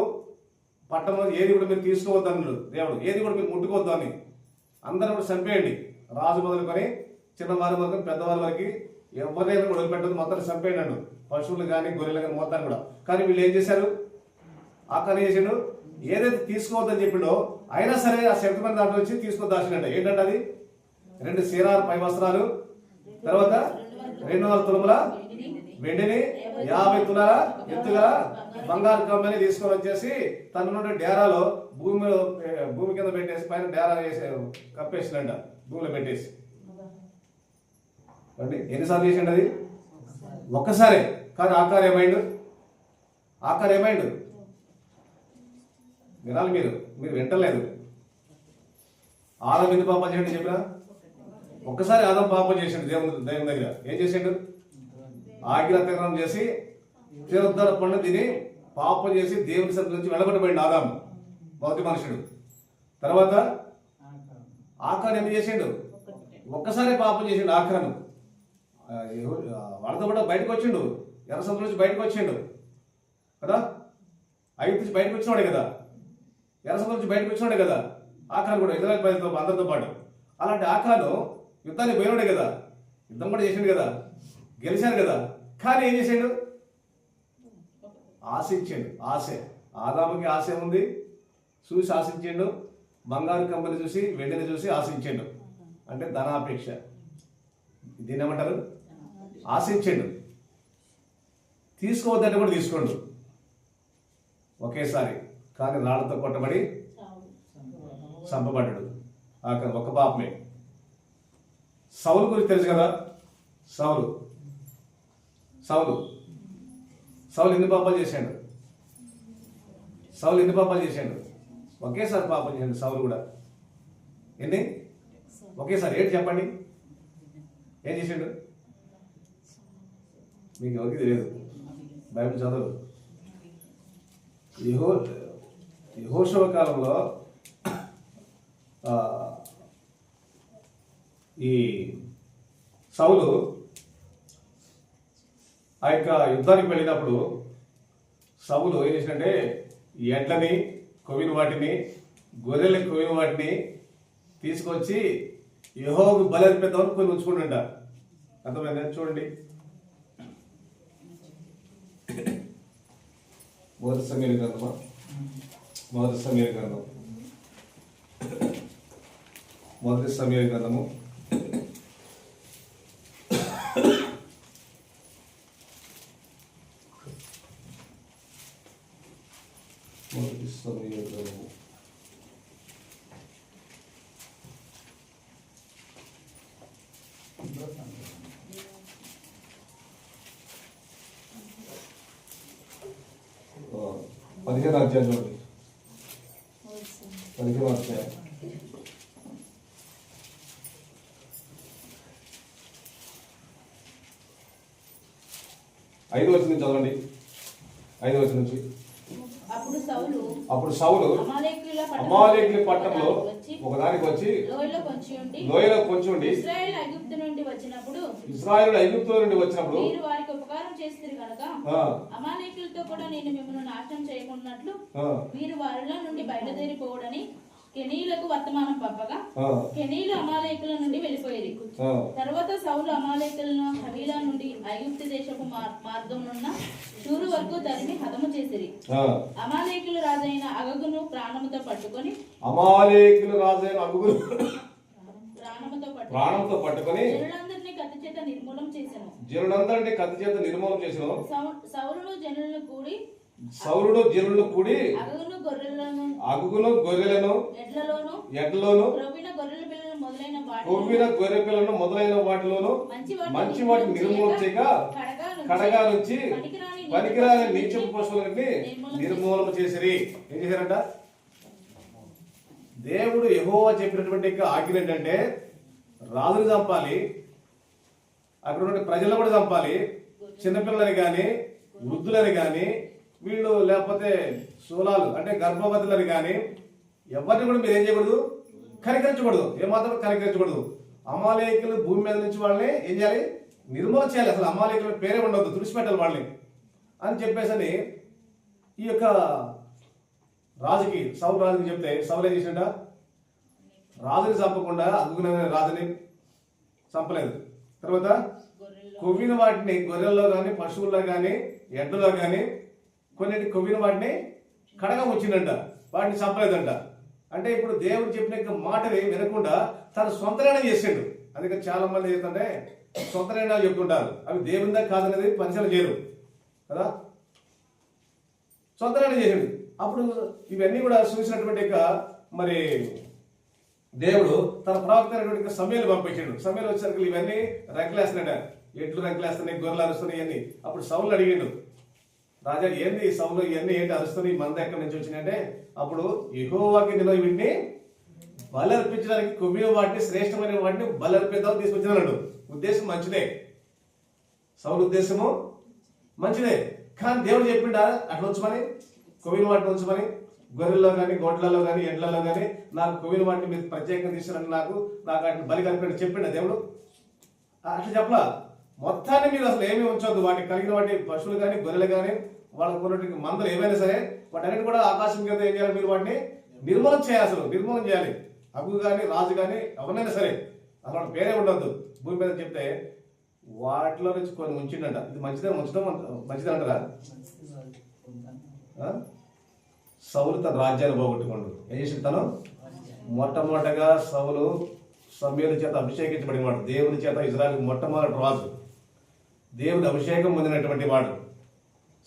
A: పట్టణంలో ఏది కూడా మీరు తీసుకోవద్దన్నాడు దేవుడు, ఏది కూడా మీరు ముట్టుకోవద్దు అని. అందరూ కూడా చంపేయండి, రాజు మొదలుకొని చిన్నవారి వరకు పెద్దవారి వరకు ఎవరైనా కూడా వదిలిపెట్టదు, మొత్తం చంపేయండి అన్నాడు. పశువులు కానీ గొర్రెలు కానీ మొత్తాన్ని కూడా. కానీ వీళ్ళు ఏం చేశారు? ఆకాను చేసిండు, ఏదైతే తీసుకోవద్దని చెప్పిండో అయినా సరే ఆ శబ్దమైన దాంట్లో వచ్చి తీసుకొని దాచినంట. ఏంటంటే అది 2 సీరారు పై వస్త్రాలు, తర్వాత 200 తులముల వెండిని, 50 తులాల ఎత్తుగా బంగారు కమ్మని తీసుకొని వచ్చేసి తన నుండి డేరాలో భూమి కింద పెట్టేసి పైన డేరా వేసి కప్పేసిండ, భూమిలో పెట్టేసి. అంటే ఎన్నిసార్లు చేసిండు అది? ఒక్కసారి. కానీ ఆకారం ఏమైండు? వినాలి, మీరు వింటలేదు. ఆదం ఎన్ని పాపాలు చేయండి చెప్పినా? ఒక్కసారి ఆదం పాపం చేసిండు దేవుని దగ్గర. ఏం చేసిండు? ఆజ్ఞాతిక్రమం చేసి తినొద్దన్న పండు తిని పాపం చేసి దేవుని సన్నిధి నుంచి వెళ్ళగొట్టబడిండు ఆదాము, మొదటి మనుషుడు. తర్వాత ఆకాను ఏం చేసిండు? ఒక్కసారి పాపం చేసిండు ఆకాను. వాళ్ళతో కూడా బయటకు వచ్చిండు, ఎర్ర సముద్రం నుంచి బయటకు వచ్చిండు కదా. ఐగుప్తు నుంచి బయటకు వచ్చినాడే కదా, ఎర్ర సముద్రం నుంచి బయటకు వచ్చినాడే కదా ఆకాను కూడా, ఇజ్రాయేల్ ప్రజలతో అందరితో పాటు. అలాంటి ఆకాను యుద్ధానికి పోయినాడే కదా, యుద్ధం కూడా చేసిండు కదా, గెలిచారు కదా. కానీ ఏం చేసాడు? ఆశించాడు. ఆదాముకి ఆశ ఉంది, చూసి ఆశించాడు. బంగారు కమ్మని చూసి, వెండిని చూసి ఆశించాడు. అంటే ధనాపేక్ష. దీన్ని ఏమంటారు? ఆశించాడు. తీసుకోవద్దంటే కూడా తీసుకోండు ఒకేసారి. కానీ రాళ్లతో కొట్టబడి చంపబడ్డాడు. ఒక పాపమే. సౌలు గురించి తెలుసు కదా. సౌలు ఎన్ని పాపాలు చేశాడు? సౌలు ఎన్ని పాపాలు చేశాడు? ఒకేసారి పాపం చేశాడు సౌలు కూడా. ఎన్ని? ఒకేసారి. ఏంటి చెప్పండి, ఏం చేశాడు? మీకు ఎవరికి తెలియదు, బైబిల్ చదవదు. యెహోషువ కాలంలో ఈ సౌలు ఆ యొక్క యుద్ధానికి వెళ్ళినప్పుడు సౌలు ఏం చేసినట్టే ఎడ్లని కొవ్విన వాటిని, గొర్రెల కొవ్విన వాటిని తీసుకొచ్చి యెహోవాకు బలి అర్పిద్దామని కొన్ని ఉంచుకుంటుంట. అర్థమైందా? చూడండి, మొదటి సమీర గ్రంథమా? మొదటి సమీర గ్రంథం, మొదటి సమీర గ్రంథము 15 అధ్యాయం చూడండి. 15 అధ్యాయం 5వ వచనం నుంచి చదవండి. 5వ వచనం నుంచి. అప్పుడు సౌలు అమాలేకీయుల పట్టణంలో ఒకదానికి వచ్చి లోయలో పొంచి ఉండి ఇశ్రాయేలు ఐగుప్తు నుండి వచ్చినప్పుడు
B: వారికి ఉపకారం చేస్తారు కనుక అమాలేకీయులతో కూడా నేను మిమ్మల్ని నాశనం చేయకున్నట్లు మీరు వారిలో నుండి బయలుదేరిపోవడని కెనీయులకు వర్తమానం పంపగా కెనీయులు అమాలేకుల నుండి వెళ్ళిపోయేది. తర్వాత సౌలు అమాలేకులను హవీలా నుండి ఐగుప్తు దేశపు మార్గమునున్న షూరు వరకు తరిమి హతము చేసిరి. అమాలేకుల రాజైన అగగును ప్రాణముతో పట్టుకొని జనులందరినీ కత్తి చేత నిర్మూలం చేసెను. సౌలును జనులను కూడి అగుగును గొర్రెలను ఎడ్లలోను కొవ్విన గొర్రె పిల్లలను మొదలైన వాటిలోను మంచి వాటిని నిర్మూలన చేయక కడగా నుంచి పనికిరాని నీచపు పశువులని నిర్మూలన చేసిరి. ఏం చేశారంట? దేవుడు యెహోవా చెప్పినటువంటి ఆజ్ఞ ఏంటంటే రాజుని చంపాలి, అక్కడ ఉన్న ప్రజలను కూడా చంపాలి, చిన్నపిల్లలని కానీ వృద్ధులని కానీ వీళ్ళు లేకపోతే శూలాలు అంటే గర్భవతులని కానీ ఎవరిని కూడా మీరు ఏం చేయకూడదు, కనికరించకూడదు, ఏమాత్రం కనికరించకూడదు. అమాలేకులు భూమి మీద నుంచి వాళ్ళని ఏం చేయాలి? నిర్మూలన చేయాలి. అసలు అమాలేకుల పేరే ఉండవద్దు, తుడిచిపెట్టాలి వాళ్ళని అని చెప్పేసి ఈ యొక్క రాజుకి సౌలు రాజుకి చెప్తే సౌలు ఏం చేసిండ? రాజుని చంపకుండా అగ్గున రాజుని చంపలేదు. తర్వాత కొవ్విన వాటిని గొర్రెల్లో కానీ పశువుల్లో కానీ ఎడ్లలో కానీ కొన్నిటి కొవ్విన వాటిని కడగా వచ్చిందంట, వాటిని చంపలేదంట. అంటే ఇప్పుడు దేవుడు చెప్పిన మాటని వినకుండా తన సొంత నిర్ణయం చేసిండు. అందుకని చాలా మంది ఏంటంటే సొంత నిర్ణయాలు చెప్తుంటారు, అవి దేవునిదా కాదనేది పరిశీలన చేయరు కదా, సొంత నిర్ణయం చేసిండు. అప్పుడు ఇవన్నీ కూడా చూసినటువంటి మరి దేవుడు తన ప్రవక్త అయినటువంటి సమయాలు పంపించాడు. సమయాలు వచ్చేసరికి ఇవన్నీ రంకలేస్తున్నాడ, ఎట్లు రంకలేస్తున్నాయి, గొర్రెలు అరుస్తున్నాయి ఇవన్నీ. అప్పుడు సౌలు అడిగిండు, రాజా ఏంది సౌలు ఇవన్నీ ఏంటి అరుస్తున్నాయి, మంద ఎక్కడి నుంచి వచ్చినాయంటే అప్పుడు యెహోవాకి నేను వీటిని బలి అర్పించడానికి కొవ్విన వాటిని శ్రేష్టమైన వాటిని బలి అర్పిద్దామని తీసుకొచ్చినాడు. ఉద్దేశం మంచిదే, సౌలు ఉద్దేశము మంచిదే. కానీ దేవుడు చెప్పిండా అట్లా ఉంచమని, కొవ్విన వాటిని ఉంచమని, గొర్రెల్లో కానీ గొడ్లలో కానీ ఎడ్లలో కానీ నాకు కొవ్విన వాటిని మీరు ప్రత్యేకంగా తీసుకురండి, నాకు వాటిని బలి కలిపి చెప్పిండా దేవుడు? అట్లా చెప్పలా. మొత్తాన్ని మీరు అసలు ఏమీ ఉంచొద్దు, వాటికి కలిగిన వాటి పశువులు కానీ గొర్రెలు కానీ వాళ్ళకు ఉన్నటువంటి మందలు ఏమైనా సరే వాటన్నిటి కూడా ఆకాశం కింద ఏం చేయాలి? మీరు వాటిని నిర్మూలన చేయాలి, అసలు నిర్మూలన చేయాలి. అగ్గు కానీ రాజు కానీ ఎవరైనా సరే అసలు వాటి పేరే ఉండొద్దు భూమి మీద చెప్తే వాటిలో నుంచి కొన్ని ఉంచిండంట. ఇది మంచిదే, ఉంచడం మంచిదే అంటారా? సౌలు తన రాజ్యాన్ని పోగొట్టుకోండు. ఏం చేసిండు తను? మొట్టమొదటగా సౌలు సమూయేలు చేత అభిషేకించబడిన వాడు, దేవుని చేత ఇజ్రాయెల్ మొట్టమొదటి రాజు, దేవుడి అభిషేకం పొందినటువంటి వాడు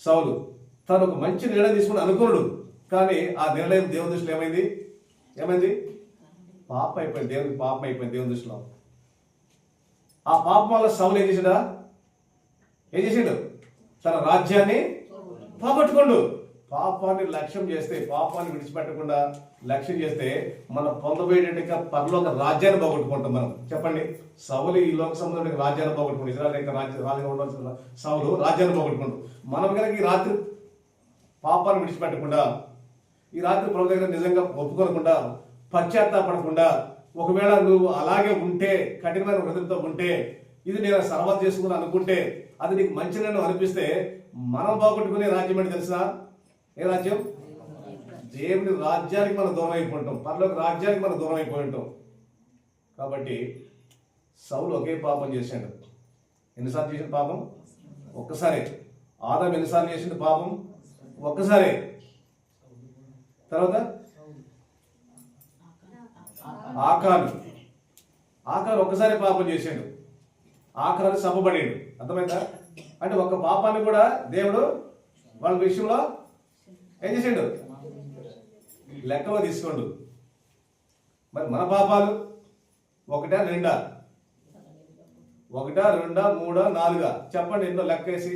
B: సౌలు. తను ఒక మంచి నిర్ణయం తీసుకుని అనుకున్నాడు, కానీ ఆ నిర్ణయం దేవుని దృష్టిలో ఏమైంది? పాపం అయిపోయింది, దేవునికి పాపం అయిపోయింది దేవుని దృష్టిలో. ఆ పాపం వల్ల సౌలు ఏం చేసిండు? తన రాజ్యాన్ని పోగొట్టుకోండు. పాపాన్ని లక్ష్యం చేస్తే, పాపాన్ని విడిచిపెట్టకుండా లక్ష్యం చేస్తే మనం పొందబోయేటువంటి పరలోక రాజ్యాన్ని పోగొట్టుకుంటాం మనం. చెప్పండి, సౌలు ఈ లోక సంబంధం రాజ్యాన్ని పోగొట్టుకుంటాం. ఇజ్రాయెల్ యొక్క రాజుగా ఉండవలసిన సౌలు రాజ్యాన్ని పోగొట్టుకుంటాం. మనం కనుక ఈ రాత్రి పాపాన్ని విడిచిపెట్టకుండా, ఈ రాత్రి ప్రభు దగ్గర నిజంగా ఒప్పుకోకుండా, పశ్చాత్తాపడకుండా, ఒకవేళ నువ్వు అలాగే ఉంటే, కఠినమైన హృదయంతో ఉంటే, ఇది నేను సర్వం చేసుకుని అనుకుంటే, అది నీకు మంచి నేను అనిపిస్తే, మనం బాగుంటుకునే రాజ్యం ఏంటి తెలుసా? ఏ రాజ్యం? దేవుని రాజ్యానికి మనం దూరం అయిపోయింటాం, పరలోక రాజ్యానికి మనం దూరం అయిపోయి ఉంటాం. కాబట్టి సౌలు ఒకే పాపం చేశాడు. ఎన్నిసార్లు చేసిన పాపం? ఒక్కసారి. ఆదాం ఎన్నిసార్లు చేసిన పాపం? ఒక్కసారి. తర్వాత ఆకాను ఒక్కసారి పాపం చేశాడు. ఆకాను సభపడాడు. అర్థమైందా? అంటే ఒక్క పాపాన్ని కూడా దేవుడు వాళ్ళ విషయంలో ఏం చేసాడు? లెక్కలో తీసుకోండు. మరి మన పాపాలు ఒకటా రెండా? ఒకటా రెండా మూడా నాలుగా? చెప్పండి, ఎన్నో లెక్క వేసి.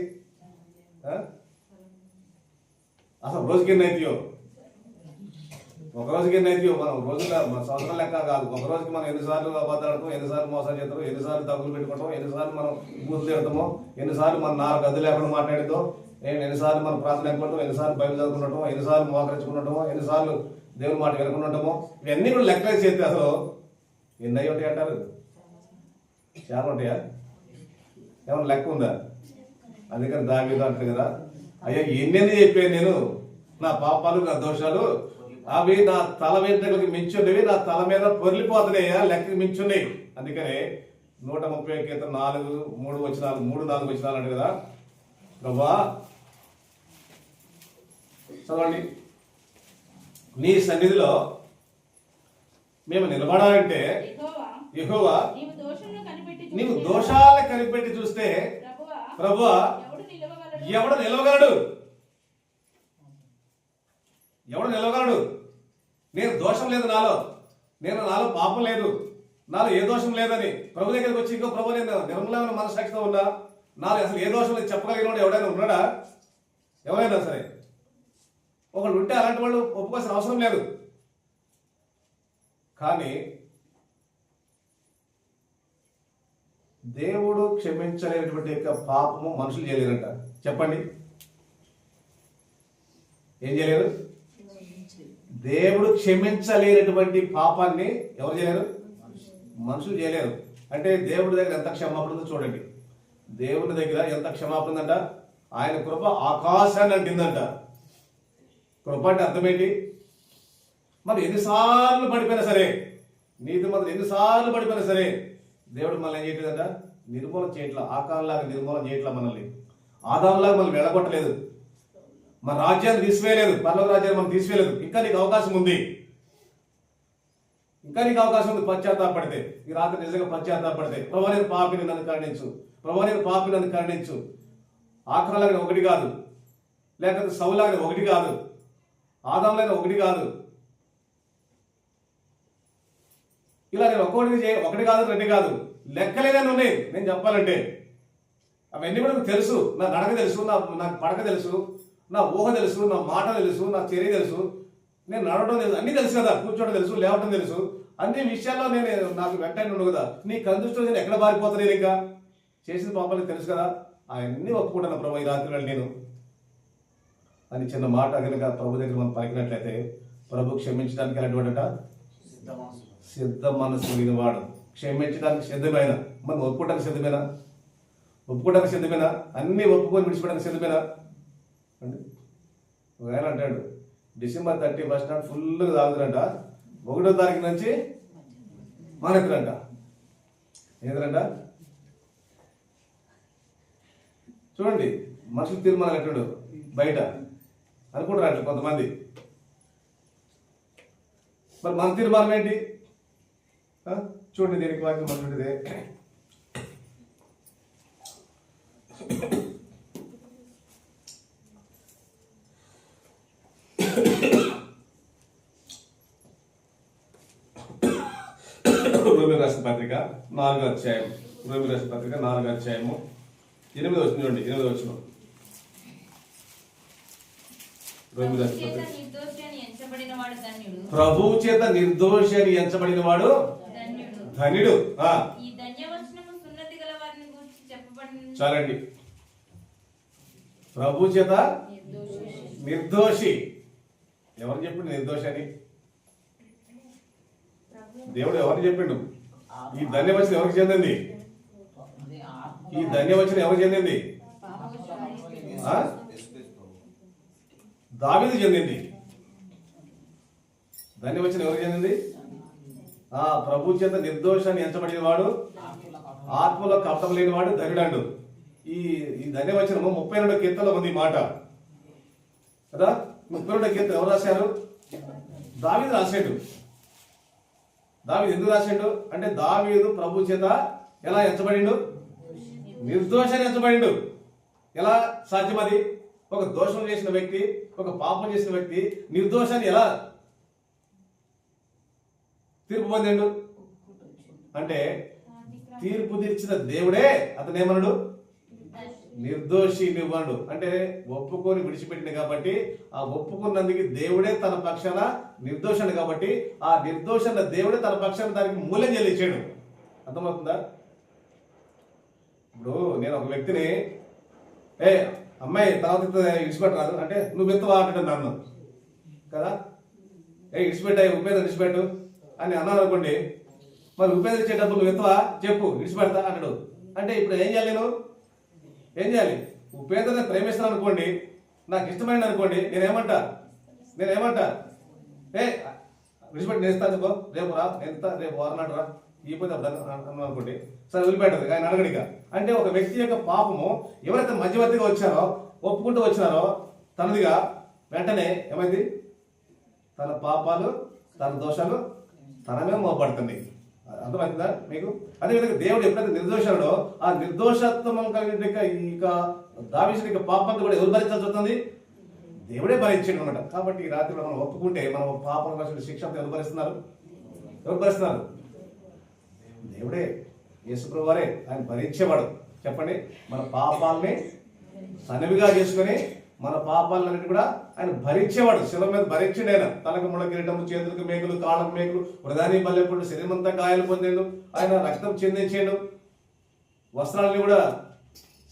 B: అసలు రోజుకి ఎన్ని అవుతాయో? ఒక రోజుకి ఎన్ని అవుతాయో? మనం రోజుల సంవత్సరం లెక్క కాదు. ఒక రోజుకి మనం ఎన్నిసార్లు అబద్ధాడతాం, ఎన్నిసార్లు మోసాలు చేస్తాం, ఎన్నిసార్లు తగ్గులు పెట్టుకుంటాం, ఎన్నిసార్లు మనం బూతులు తిడతామో, ఎన్నిసార్లు మన 4 గదులు లేకుండా మాట్లాడుతాం, ఎన్నిసార్లు మనం ప్రార్థన లేకపోవడం, ఎన్నిసార్లు బైబిల్ చదువుకుంటామో, ఎన్నిసార్లు మోకరించుకుంటామో, ఎన్నిసార్లు దేవుని మాట వినుకుంటామో, ఇవన్నీ కూడా లెక్క చేస్తే అసలు ఎన్ని అయ్యి ఉంటాయి అంటారు? చాలా ఉంటాయా? ఏమన్నా లెక్క ఉందా? అందుకని దావీదు అంటారు కదా, అయ్యా ఎన్నెన్ని చెప్పాను నేను, నా పాపాలు నా దోషాలు అవి నా తల వెంట్రుకలకి మించున్నవి, నా తల మీద పొర్లిపోతున్నాయా, లెక్కకి మించున్నాయి. అందుకనే 130 కీర్తన 4-3 వచనాలు 3-4 వచనాలు అంటే కదా, ప్రభువా చదవండి, నీ సన్నిధిలో మేము నిలబడాలంటే యెహోవా నీవు దోషాలను కనిపెట్టి చూస్తే ప్రభువా ఎవడు నిలవగలడు? ఎవడు నిలవగలడు? నేను దోషం లేదు నాలో పాపం లేదు, నాలో ఏ దోషం లేదని ప్రభు దగ్గరికి వచ్చి, ఇంకో ప్రభు నేను నిర్మలమైన మనసాక్షితో ఉన్నా, నాలో అసలు ఏ దోషం లేదు చెప్పగలిగిన ఎవడైనా ఉన్నాడా? ఎవరైనా సరే ఒకళ్ళు ఉంటే అలాంటి వాళ్ళు ఒప్పుకోవాల్సిన అవసరం లేదు. కానీ దేవుడు క్షమించలేనటువంటి యొక్క పాపము మనుషులు చేయలేరంట. చెప్పండి, ఏం చేయలేరు? దేవుడు క్షమించలేనటువంటి పాపాన్ని ఎవరు చేయలేరు? మనుషులు చేయలేరు. అంటే దేవుడి దగ్గర ఎంత క్షమాపణ ఉందో చూడండి. దేవుని దగ్గర ఎంత క్షమాపణ ఉందంట? ఆయన కృప ఆకాశాన్ని అంటిందంట. కృప అంటే అర్థం ఏంటి? మరి ఎన్నిసార్లు పడిపోయినా సరే, నీతి మంత్రులు ఎన్నిసార్లు పడిపోయినా సరే, దేవుడు మనల్ని ఏం చేయట్లేదంట? నిర్మూలన చేయట్లా. ఆకారంలాగా నిర్మూలన చేయట్లా మనల్ని. ఆదాంలాగా మనల్ని వెళ్ళగొట్టలేదు, మన రాజ్యాన్ని తీసివేయలేదు, పరలోక రాజ్యాన్ని మనం తీసివేయలేదు. ఇంకా నీకు అవకాశం ఉంది, ఇంకా నీకు అవకాశం ఉంది. పశ్చాత్తాపడితే, ఈ రాత్రి నిజంగా పశ్చాత్తాపడితే, ప్రభువా నేను పాపిని, నన్ను కరుణించు, ప్రభువా నేను పాపిని, నన్ను కరుణించు. ఆకారంలాగా ఒకటి కాదు, లేకపోతే సౌలాగా ఒకటి కాదు, ఆదాంలాగా ఒకటి కాదు, ఇలా నేను ఒకటి కాదు, 2 కాదు, లెక్కలేదని ఉన్నాయి. నేను చెప్పాలంటే అవన్నీ కూడా నాకు తెలుసు. నా నడక తెలుసు, నా పడక తెలుసు, నా ఊహ తెలుసు, నా మాట తెలుసు, నా చర్య తెలుసు, నేను నడవడం తెలుసు, అన్నీ తెలుసు కదా, కూర్చోవడం తెలుసు, లేవడం తెలుసు. అన్ని విషయాల్లో నేను నాకు వెంటనే ఉండవు కదా. నీ కందుష్టం నేను ఎక్కడ పారిపోతాను? నేను ఇంకా చేసిన పాపాలకు తెలుసు కదా. అవన్నీ ఒప్పుకుంటాను ప్రభు ఈ రాత్రి వేళ నేను అని చిన్న మాట కనుక ప్రభు దగ్గర మనం పలికినట్లయితే, ప్రభు క్షమించడానికి అటువంట సిద్ధ మనసు వినివాడు, క్షమించడానికి సిద్ధమైన, మనం ఒప్పుకోవడానికి సిద్ధమేనా? ఒప్పుకోవడానికి సిద్ధమేనా? అన్నీ ఒప్పుకొని విడిచిపోవడానికి సిద్ధమేనా అండి? ఒకవేళ అంటాడు December 31st నాడు ఫుల్గా తాగుతురంట, 1వ తారీఖు నుంచి మానేతురంట. ఏంటంట చూడండి, మనుషులు తీర్మానం ఎట్టాడు బయట అనుకుంటారు అట్లా కొంతమంది. మరి మన తీర్మానం ఏంటి చూడండి, దీనికి వాక్యం మంచిదే. రోమీయులకు రాసిన పత్రిక 4వ అధ్యాయం, రోమీయులకు రాసిన పత్రిక 4వ అధ్యాయము 8వ వచనం చూడండి. 8వ వచనం
A: 2
C: ప్రభువు చేత నిర్దోషి అని ఎంచబడిన వాడు ధన్యుడు.
B: ప్రభువు చేత నిర్దోషి అని ఎంచబడిన వాడు
C: ధన్యుడు.
B: ధన్యుడు.
C: ఈ ధన్యవచనము సున్నతి గల వారిని గురించి చెప్పబడిన
B: చాలండి. ప్రభు చేత నిర్దోషి. ఎవరు చెప్పిండు నిర్దోషి అని? దేవుడు ఎవరు చెప్పిండు? ఈ ధన్యవచనం ఎవరికి చెందింది? ఈ ధన్యవచనం ఎవరికి చెందింది? దావీదు చెందింది. ధన్యవచనం ఎవరికి చెందింది? ప్రభు చేత నిర్దోషాన్ని ఎంచబడిన వాడు, ఆత్మలో కపటం లేని వాడు ధన్యుడండు. ఈ ధన్యవచనము 32 కీర్తనలో ఉంది ఈ మాట కదా. 32 కీర్తన ఎవరు రాశారు? దావీదు రాశాడు. దావీదు ఎందుకు రాశాడు అంటే దావీదు ప్రభు చేత ఎలా ఎంచబడిండు? నిర్దోషాన్ని ఎంచబడిండు. ఎలా సాధ్యం అది? ఒక దోషం చేసిన వ్యక్తి, ఒక పాపం చేసిన వ్యక్తి నిర్దోషాన్ని ఎలా తీర్పు పొందిండు అంటే తీర్పు తీర్చిన దేవుడే అతను ఏమన్నాడు? నిర్దోషి నివ్వడు. అంటే ఒప్పుకొని విడిచిపెట్టింది కాబట్టి ఆ ఒప్పుకున్నందుకు దేవుడే తన పక్షాన నిర్దోషాన్ని కాబట్టి ఆ నిర్దోషాన్ని దేవుడే తన పక్షాన దానికి మూల్యం చెల్లించాడు. అర్థమవుతుందా? ఇప్పుడు నేను ఒక వ్యక్తిని అమ్మాయి తర్వాత విడిచిపెట్టరాదు అంటే నువ్వు ఎత్తవా అంటే నన్ను కదా, విడిచిపెట్టాయి ఉపేంద్ర విడిచిపెట్టు అని అన్నాను అనుకోండి. మరి ఉపేంద్ర ఇచ్చే డబ్బులు నువ్వు ఎత్తవా చెప్పు విడిచిపెడతా అంటాడు. అంటే ఇప్పుడు ఏం చేయాలి? ఏం చేయాలి? ఉపేంద్రని ప్రేమిస్తాను అనుకోండి, నాకు ఇష్టమైన అనుకోండి, నేనేమంటా విడిచిపెట్టి నేను ఇస్తాను అనుకో, రేపు రా నేను ఇస్తా, రేపు వారనాడు రా ఇపోతే అన్నాను అనుకోండి, సరే వదిలిపెట్టదు ఆయన అడగడిగా. అంటే ఒక వ్యక్తి యొక్క పాపము ఎవరైతే మధ్యవర్తిగా వచ్చారో ఒప్పుకుంటూ వచ్చినారో తనదిగా వెంటనే ఏమైంది? తన పాపాలు తన దోషాలు తనమే మోపడుతుంది. అర్థమవుతుందా మీకు? అదేవిధంగా దేవుడు ఎప్పుడైతే నిర్దోషాడో ఆ నిర్దోషత్వం కలిగిన ఇక దావీదు యొక్క పాపంతో కూడా ఎవరు భరించాల్సి వస్తుంది? దేవుడే భరించాడు అనమాట. కాబట్టి ఈ రాత్రి మనం ఒప్పుకుంటే మనం పాపం వచ్చిన శిక్షతో ఎవరు భరిస్తున్నారు? దేవుడే, యేసుప్రభువు వారే. ఆయన భరించేవాడు. చెప్పండి, మన పాపాలని సనవిగా చేసుకుని మన పాపాలన్నిటి కూడా ఆయన భరించేవాడు. శిల మీద భరించిండు. ఆయన తలకు ముళ్ళ కిరీటము, చేతులకు మేకులు, కాళ్ళకు మేకులు, వృధాని బల్లెప్పుడు శరీరమంతా గాయాలు పొందాడు. ఆయన రక్తం చిందించాడు. వస్త్రాలని కూడా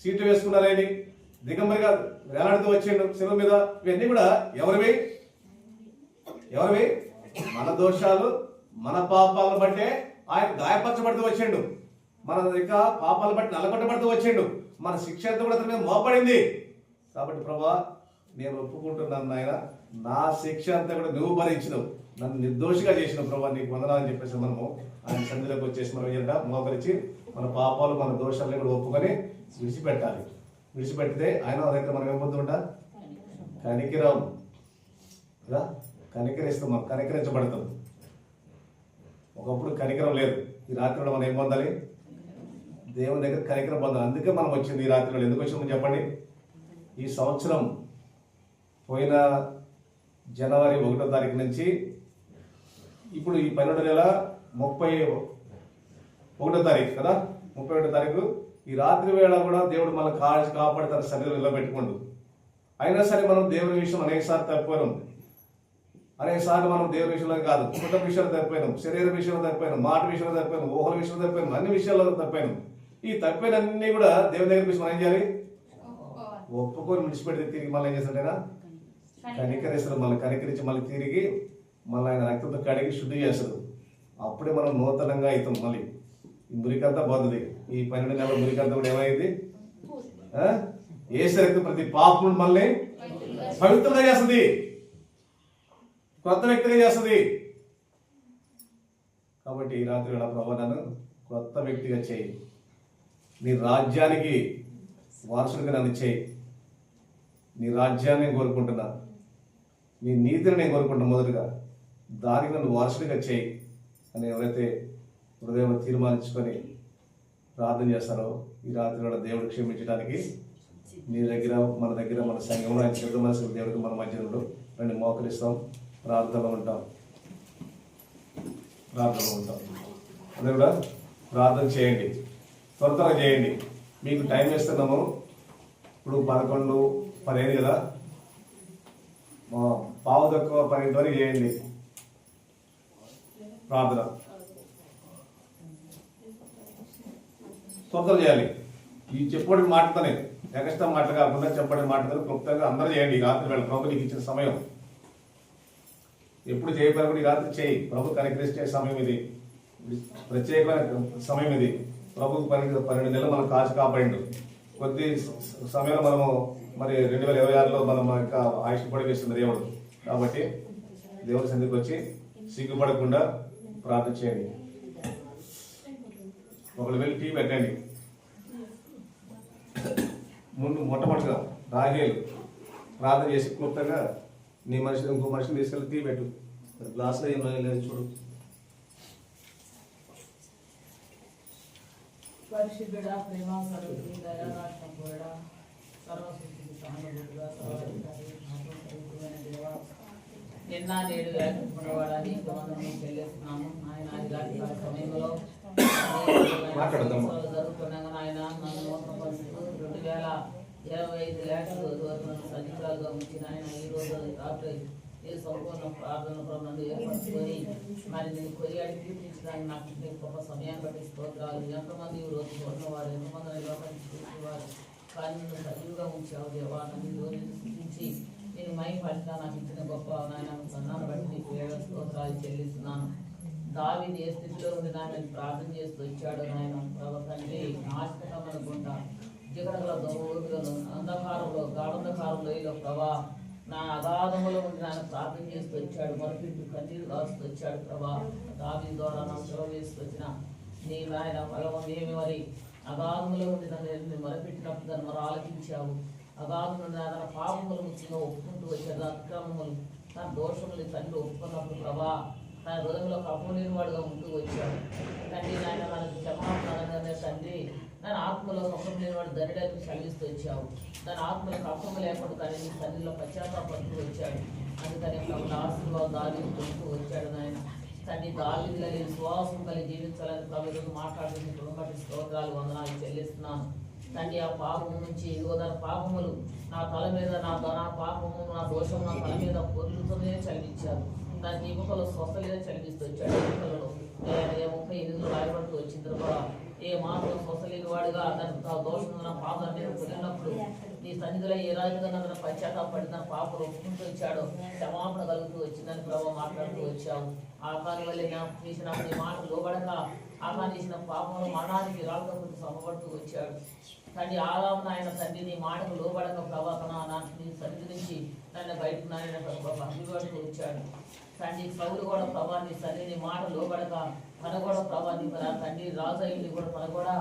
B: సీట్లు వేసుకున్నారు. ఆయన దిగంబరిగా వేలాడుతూ వచ్చాడు శిల మీద. ఇవన్నీ కూడా ఎవరివి? మన దోషాలు మన పాపాలను బట్టే ఆయన గాయపరచబడుతూ వచ్చాడు. మన యొక్క పాపాలను బట్టి నల్లగొట్టబడుతూ వచ్చాడు. మన శిక్ష అంతా కూడా అతని మీద మోపడింది. కాబట్టి ప్రభా నేను ఒప్పుకుంటున్నాను నాయన, నా శిక్ష అంతా కూడా నువ్వు భరించినవు, నన్ను నిర్దోషిగా చేసిన ప్రభా నీకు వందనాలని చెప్పేసి మనము ఆయన సన్నిధిలోకి వచ్చేసి మనం మోకరించి మన పాపాలు మన దోషాలను కూడా ఒప్పుకొని విడిచిపెట్టాలి. విడిచిపెడితే ఆయన దగ్గర మనం ఏం పొందుంటా? కనికిరం. కనికరిస్తాం, మనం కనికరించబడతాం. ఒకప్పుడు కనికరం లేదు. ఈ రాత్రిలో మనం ఏం పొందాలి? దేవుని దగ్గర కనికరం పొందాలి. అందుకే మనం వచ్చింది ఈ రాత్రిలో. ఎందుకు వచ్చిందో చెప్పండి. ఈ సంవత్సరం పోయిన జనవరి 1వ తారీఖు నుంచి ఇప్పుడు ఈ 12 నెల 31వ తారీఖు కదా, 31వ తారీఖు ఈ రాత్రి వేళ కూడా దేవుడు మన కాపాడి తన శరీరం నిలబెట్టుకోండు. అయినా సరే మనం దేవుని విషయం అనేకసార్లు తప్పిపోయాం. అనేకసార్లు మనం దేవుని విషయంలో కాదు, కుటుంబ విషయంలో తప్పిపోయాం, శరీర విషయంలో తప్పిపోయాం, మాట విషయంలో తప్పిపోయాం, ఊహల విషయంలో తప్పిపోయాం, అన్ని విషయాల్లో తప్పిపోయాం. ఈ తప్పిపోయినన్నీ కూడా దేవుని దగ్గర విషయం మనం ఏం చేయాలి? ఒప్పుకొని విడిచిపెడితే తిరిగి మళ్ళీ ఏం చేస్తాడైనా కనికరిస్తాడు. మళ్ళీ కనికరించి మళ్ళీ తిరిగి మళ్ళీ ఆయన రక్తంతో కడిగి శుద్ధి చేస్తాడు. అప్పుడే మనం నూతనంగా అవుతాం. మళ్ళీ ఈ మురికంతా పోతుంది. ఈ 12 నెలల మురికంతా కూడా ఏమైంది? యేసు రక్తం ప్రతి పాపం మళ్ళీ పవిత్రంగా చేస్తుంది, కొత్త వ్యక్తిగా చేస్తుంది. కాబట్టి ఈ రాత్రి వేళ ప్రభు నన్ను కొత్త వ్యక్తిగా చేయి, నీ రాజ్యానికి వారసుడిగా నన్ను చేయి. నీ రాజ్యాన్ని నేను కోరుకుంటున్నా, నీ నీతిని నేను కోరుకుంటున్నా. మొదటిగా దానికి నన్ను వారసుడిగా చేయి అని ఎవరైతే హృదయం తీర్మానించుకొని ప్రార్థన చేస్తారో ఈ రాత్రి వేళ దేవుడు క్షమించడానికి నీ దగ్గర మన దగ్గర మన సంఘంలో ఆయన చెడు మనసు దేవుడికి మన మధ్యలో రెండు మోకరిస్తాం, ప్రార్థనలో ఉంటాం. అదే కూడా ప్రార్థన చేయండి, త్వరగా చేయండి. మీకు టైం ఇస్తున్నాము. ఇప్పుడు 11:15 కదా, పావు తక్కువ 10 వరకు చేయండి ప్రార్థన. స్తోత్రం చేయాలి. ఈ చెప్పబడిన మాటతోనే ఎగస్ట్రా మాట కాకుండా చెప్పబడిన మాటతో క్లుప్తంగా అందరూ చేయండి. ఈ రాత్రి వేళ ప్రభు నీకు ఇచ్చిన సమయం. ఎప్పుడు చేయబడి ఈ రాత్రి చేయి. ప్రభు కనికరించే సమయం ఇది, ప్రత్యేకమైన సమయం ఇది. ప్రభు 12 నెలలు మనం కాచి కాపాడిండు. కొద్ది సమయంలో మనము మరి 2026లో మనం యొక్క ఆయుష్ పొడిగిస్తుంది దేవుడు. కాబట్టి దేవుడి సన్నిధికి వచ్చి సిగ్గుపడకుండా ప్రార్థన చేయండి. ఒకళ్ళు వెళ్ళి టీ పెట్టండి. ముందు మొట్టమొదటిగా రాగేలు ప్రార్థన చేసి క్లుప్తంగా నీ మనిషి ఇంకో మనిషిని తీసుకెళ్ళి టీ పెట్టు. గ్లాసులో ఏం లేదు చూడు.
D: పరిశుద్ధుడా, ప్రేమ స్వరూపి, దయాదాక్ష పూరుడా, సర్వసృష్టికి సానుభూతిగా సర్వైన దేవ, నిన్న నేడు వ్యాపించుకున్నవాడా నీకు వందనములు చెల్లిస్తున్నాము. ఆయన ఇలాంటి సమయంలో జరుగుతుండగా ఆయన నన్ను మోసపరుస్తూ 2025 లక్షలు సజీవులుగా ఉంచిన ఆయన ఈ రోజు రాత్రి ఈ సంపూర్ణ ప్రార్థన ప్రభుత్వం ఏర్పరచుకొని మరి నేను కొరియాడి కీర్తించడానికి నాకు నీకు గొప్ప సమయాన్ని బట్టి స్తోత్రాలు. ఎంతమంది ఈ రోజు చూసినవారు, ఎంతమంది లోకానికి చూసేవారు, కానీ నువ్వు సజీవుగా ఉంచావు దేవా. నన్ను ఈ రోజు సృష్టించి నేను మైపడిగా నాకు ఇచ్చిన గొప్ప నాయన సన్నాన్ని బట్టి నీకు 7 స్తోత్రాలు చెల్లిస్తున్నాను. దావీదు ఏ స్థితిలో ఉండి నాయన ప్రార్థన చేస్తూ వచ్చాడు నాయన ప్రభు తండ్రి. నాశనకమైన గుండ జిగడగల దోగులను అంధకారంలో గాఢంధకారంలో ఇలా ప్రభా నా అగాధములో ఉండి నాయన ప్రార్థన చేస్తూ వచ్చాడు. మరొకటి కన్నీరు రాస్తూ వచ్చాడు ప్రభా. దావీదు ద్వారా నాకు సెలవు వేసుకొచ్చిన నీ నాయన ఫలం ఏమి మరి అగాధములో ఉండి నన్ను మొరపెట్టినప్పుడు దాన్ని మరి ఆలకించావు. అగాధం నుండి తన పాపములు ముఖ్యంగా ఒప్పుకుంటూ వచ్చాడు. అక్రమములు తన దోషములు తండ్రి ఒప్పుకున్నప్పుడు ప్రభా తన హృదయంలో కప్పు లేని వాడుగా ఉంటూ వచ్చాడు. తండ్రి నాయన మనకు క్షమాపణ తండ్రి దాని ఆత్మలో కప్పం లేనివాడు ధనుడకు చదివిస్తూ వచ్చావు. దాని ఆత్మలో కప్పము లేకుండా కానీ నీ తల్లిలో పశ్చాత్తాపడుతూ వచ్చాడు. అందుకని ప్రభుత్వ ఆశీర్వాదం దారి పొందుతూ వచ్చాడు నాయన తండ్రి. దావీదులో విశ్వాసం కలిగి జీవించాలని ప్రభుత్వం మాట్లాడుతుంది. కుటుంబటి స్తోత్రాలు వందనాలు చెల్లిస్తున్నాను తండ్రి. ఆ పాపము నుంచి ఇదిగో దాని పాపములు నా తల మీద నా పాపము నా దోషము నా తల మీద పొర్లుతూనే చదివించారు. దానికి ఎముకలు స్వస్థలుగా చదివిస్తూ వచ్చాడు. ఎముకలలో 38 రాయబడుతూ వచ్చింది కూడా ఏ మాత్రం స్వస్థలేని వాడుగా తన దోషం నా పాపాన్ని పొందినప్పుడు నీ సన్నిధిలో ఏ రాజుగా తన పశ్చాత్తాపడి తన పాపలు ఒప్పుకుంటూ వచ్చాడో క్షమాపణ కలుగుతూ వచ్చిందని ప్రభావ మాట్లాడుతూ వచ్చావు. ఆకాని వల్ల చేసినప్పుడు నీ మాట లోబడక ఆకాని చేసిన పాపంలో మరణానికి రాళ్ళతో సమపడుతూ వచ్చాడు తండ్రి. ఆదామున ఆయన తండ్రి నీ మాటకు లోబడక ప్రభావ నీ సన్నిధి నుంచి నన్ను బయటకు నాయన అభిపడుతూ వచ్చాడు తండ్రి. సౌలు కూడా ప్రభా నీ సన్నిధి మాట లోబడక తన కూడా ప్రభా నీ తండ్రి రాజు అయింది కూడా తన కూడా